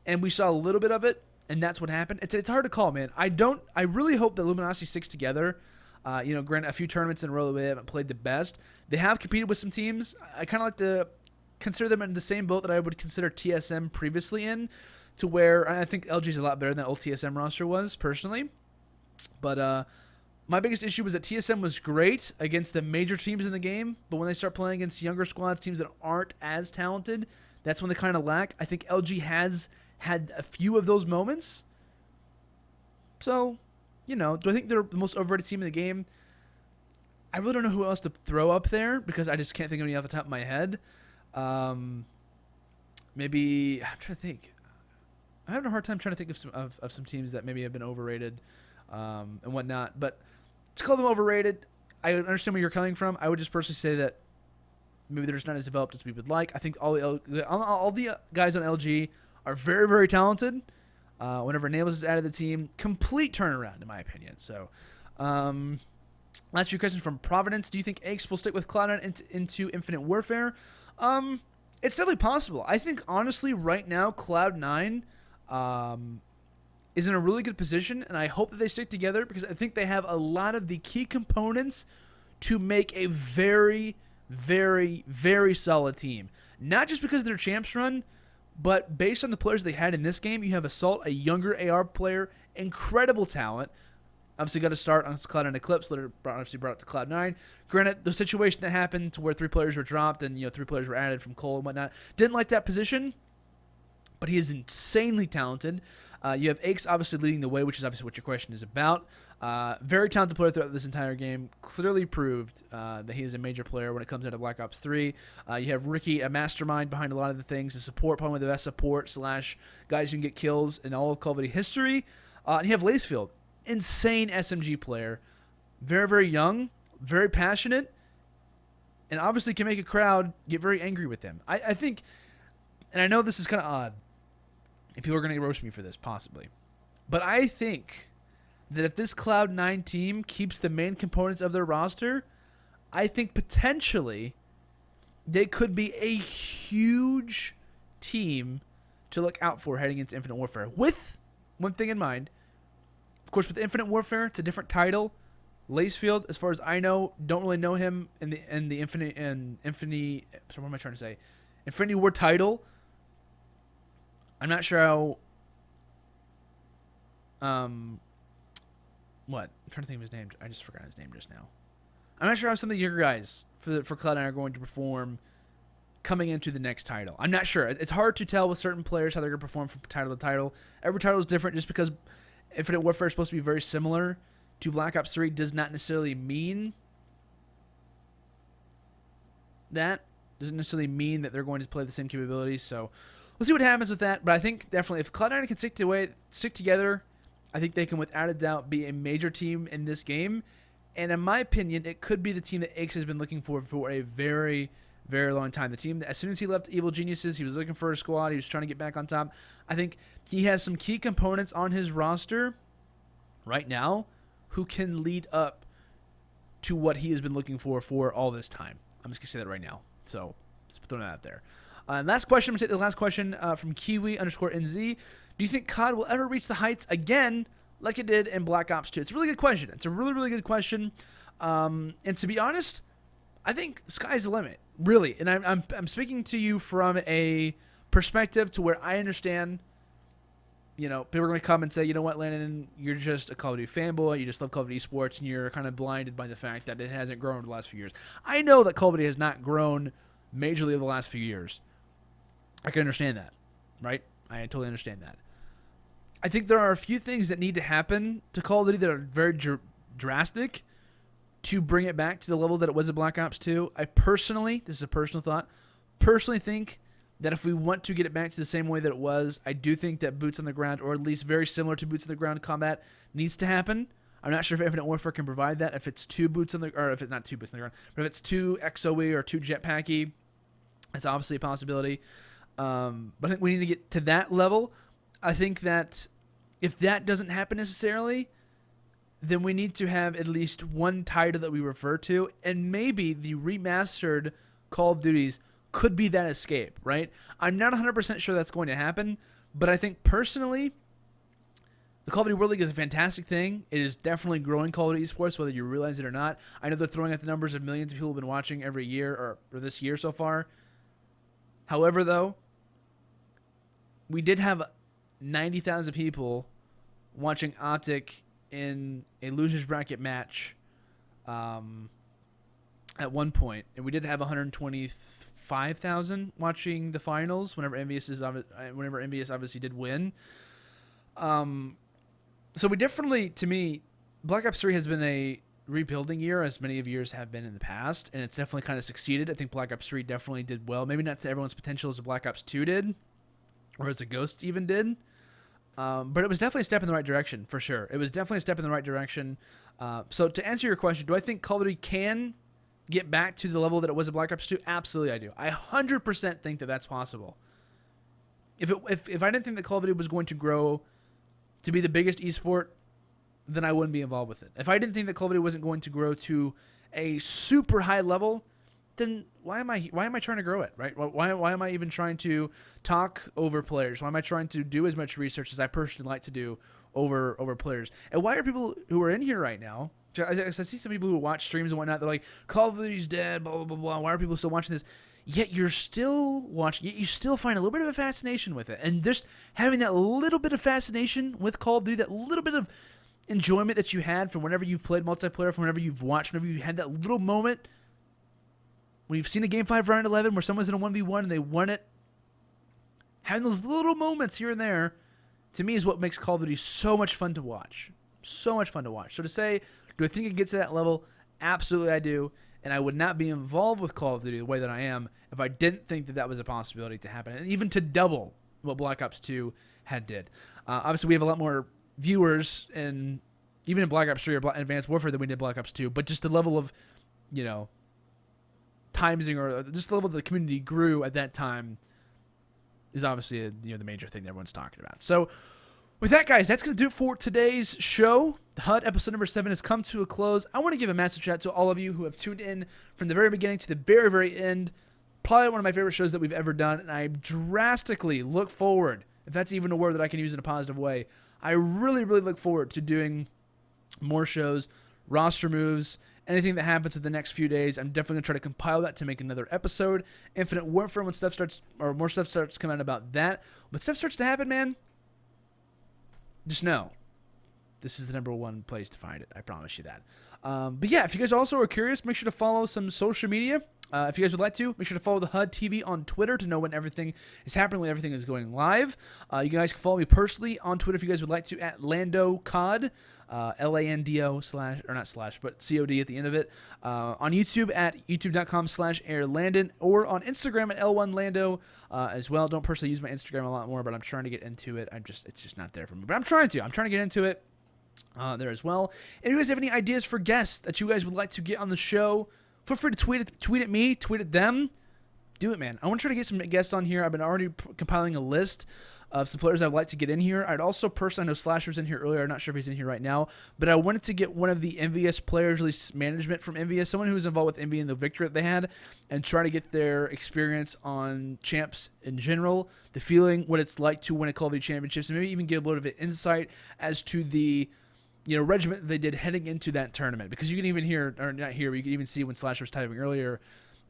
and we saw a little bit of it, and that's what happened. It's hard to call, man. I really hope that Luminosity sticks together. Granted, a few tournaments in a row they haven't played the best. They have competed with some teams. I kind of like to consider them in the same boat that I would consider TSM previously in, to where I think LG's a lot better than that old TSM roster was, personally. But, my biggest issue was that TSM was great against the major teams in the game, but when they start playing against younger squads, teams that aren't as talented, that's when they kind of lack. I think LG has had a few of those moments. So, do I think they're the most overrated team in the game? I really don't know who else to throw up there because I just can't think of any off the top of my head. Maybe, I'm trying to think. I'm having a hard time trying to think of some teams that maybe have been overrated and whatnot, but to call them overrated, I understand where you're coming from. I would just personally say that maybe they're just not as developed as we would like. I think all the guys on LG are very, very talented. Whenever Nails is added to the team, complete turnaround, in my opinion. So, last few questions from Providence. Do you think Aches will stick with Cloud9 into Infinite Warfare? It's definitely possible. I think, honestly, right now, Cloud9 is in a really good position, and I hope that they stick together because I think they have a lot of the key components to make a very, very, very solid team. Not just because of their champs run, but based on the players they had in this game. You have Assault, a younger AR player, incredible talent. Obviously got to start on Cloud9 Eclipse, later obviously brought up to Cloud9. Granted, the situation that happened to where 3 players were dropped and 3 players were added from Cole and whatnot, didn't like that position, but he is insanely talented. You have Aches obviously leading the way, which is obviously what your question is about. Very talented player throughout this entire game. Clearly proved that he is a major player when it comes into Black Ops 3. You have Ricky, a mastermind behind a lot of the things. The support, probably one of the best support / guys who can get kills in all of Call of Duty history. And you have Lacefield, insane SMG player. Very, very young, very passionate, and obviously can make a crowd get very angry with him. I think, and I know this is kind of odd, and people are going to roast me for this, possibly. But I think that if this Cloud9 team keeps the main components of their roster, I think potentially they could be a huge team to look out for heading into Infinite Warfare. With one thing in mind, of course, with Infinite Warfare, it's a different title. Lacefield, as far as I know, don't really know him in the Infinity. So what am I trying to say? Infinity War title. I'm not sure how what? I'm trying to think of his name. I just forgot his name just now. I'm not sure how some of the younger guys for Cloud9 are going to perform coming into the next title. I'm not sure. It's hard to tell with certain players how they're going to perform from title to title. Every title is different just because Infinite Warfare is supposed to be very similar to Black Ops 3 does not necessarily mean that. Doesn't necessarily mean that they're going to play the same capabilities. So we'll see what happens with that. But I think definitely if Cloud9 can stick together, I think they can without a doubt be a major team in this game. And in my opinion, it could be the team that Aix has been looking for a very, very long time. The team that as soon as he left Evil Geniuses, he was looking for a squad. He was trying to get back on top. I think he has some key components on his roster right now who can lead up to what he has been looking for all this time. I'm just going to say that right now. So just throwing that out there. Last question. I'm going to take the last question from Kiwi_NZ. Do you think COD will ever reach the heights again like it did in Black Ops 2? It's a really good question. It's a really, really good question. And to be honest, I think sky's the limit, really. And I'm speaking to you from a perspective to where I understand, people are going to come and say, you know what, Landon, you're just a Call of Duty fanboy. You just love Call of Duty esports, and you're kind of blinded by the fact that it hasn't grown over the last few years. I know that Call of Duty has not grown majorly over the last few years. I can understand that, right? I totally understand that. I think there are a few things that need to happen to Call of Duty that are very drastic to bring it back to the level that it was at Black Ops 2. I personally, this is a personal thought, think that if we want to get it back to the same way that it was, I do think that boots on the ground, or at least very similar to boots on the ground combat, needs to happen. I'm not sure if Infinite Warfare can provide that. If it's two boots on the, or if it's not two boots on the ground, but if it's two XOE or two jetpacky, it's obviously a possibility. But I think we need to get to that level. I think that if that doesn't happen necessarily, then we need to have at least one title that we refer to, and maybe the remastered Call of Duties could be that escape, right? I'm not 100% sure that's going to happen, but I think personally, the Call of Duty World League is a fantastic thing. It is definitely growing Call of Duty esports, whether you realize it or not. I know they're throwing out the numbers of millions of people who have been watching every year, or this year so far. However, though, we did have 90,000 people watching OpTic in a loser's bracket match at one point, and we did have 125,000 watching the finals whenever Envious obviously did win. So we definitely, to me, Black Ops 3 has been a rebuilding year, as many of years have been in the past, and it's definitely kind of succeeded. I think Black Ops 3 definitely did well. Maybe not to everyone's potential as a Black Ops 2 did, or as a Ghost even did. But it was definitely a step in the right direction, for sure. It was definitely a step in the right direction. So to answer your question, do I think Call of Duty can get back to the level that it was at Black Ops 2? Absolutely, I do. I 100% think that that's possible. If I didn't think that Call of Duty was going to grow to be the biggest esport, then I wouldn't be involved with it. If I didn't think that Call of Duty wasn't going to grow to a super high level, then why am I trying to grow it, right? Why am I even trying to talk over players? Why am I trying to do as much research as I personally like to do over players? And why are people who are in here right now, I see some people who watch streams and whatnot, they're like, Call of Duty's dead, blah, blah, blah, blah. Why are people still watching this? Yet you're still watching, yet you still find a little bit of a fascination with it. And just having that little bit of fascination with Call of Duty, that little bit of enjoyment that you had from whenever you've played multiplayer, from whenever you've watched, whenever you had that little moment when you've seen a Game 5 round 11 where someone's in a 1v1 and they won it, having those little moments here and there, to me, is what makes Call of Duty so much fun to watch. So much fun to watch. So to say, do I think it gets to that level? Absolutely I do. And I would not be involved with Call of Duty the way that I am if I didn't think that that was a possibility to happen. And even to double what Black Ops 2 had did. Obviously, we have a lot more viewers, and even in Black Ops 3 or Advanced Warfare than we did Black Ops 2. But just the level of, timesing, or just the level the community grew at that time is obviously the major thing that everyone's talking about. So with that, guys, that's going to do it for today's show. The HUD episode number 7 has come to a close. I want to give a massive shout out to all of you who have tuned in from the very beginning to the very, very end. Probably one of my favorite shows that we've ever done, and I drastically look forward, if that's even a word that I can use in a positive way, I really, really look forward to doing more shows, roster moves, anything that happens in the next few days. I'm definitely going to try to compile that to make another episode. Infinite Warfare, when stuff starts, or more stuff starts coming out about that. When stuff starts to happen, man, just know this is the #1 place to find it. I promise you that. But yeah, if you guys also are curious, make sure to follow some social media. If you guys would like to, make sure to follow the HUD TV on Twitter to know when everything is happening, when everything is going live. You guys can follow me personally on Twitter if you guys would like to at LandO CoD, LANDO / or not slash, but COD at the end of it. On YouTube at youtube.com/airlandon, or on Instagram at L1Lando as well. Don't personally use my Instagram a lot more, but I'm trying to get into it. It's just not there for me, but I'm trying to get into it there as well. And if you guys have any ideas for guests that you guys would like to get on the show, feel free to tweet at me, tweet at them. Do it, man. I want to try to get some guests on here. I've been already compiling a list of some players I'd like to get in here. I'd also personally, I know Slasher's in here earlier. I'm not sure if he's in here right now, but I wanted to get one of the Envious players, at least management from Envious, someone who was involved with Envy and the victory that they had, and try to get their experience on champs in general, the feeling, what it's like to win a Call of Duty championships, and maybe even give a little bit of insight as to the regiment they did heading into that tournament. Because you can even hear, or not hear, but you can even see when Slasher was typing earlier,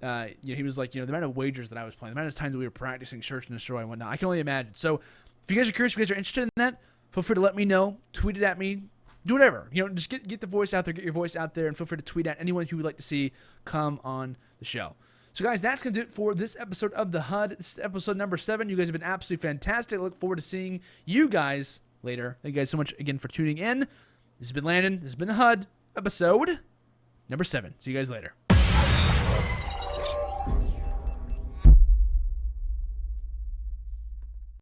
he was like, the amount of wagers that I was playing, the amount of times that we were practicing search and destroy and whatnot, I can only imagine. So if you guys are curious, if you guys are interested in that, feel free to let me know, tweet it at me, do whatever. Just get the voice out there, get your voice out there, and feel free to tweet at anyone who would like to see come on the show. So guys, that's going to do it for this episode of the HUD. This is episode number 7. You guys have been absolutely fantastic. I look forward to seeing you guys later. Thank you guys so much again for tuning in. This has been Landon. This has been the HUD, episode number 7. See you guys later.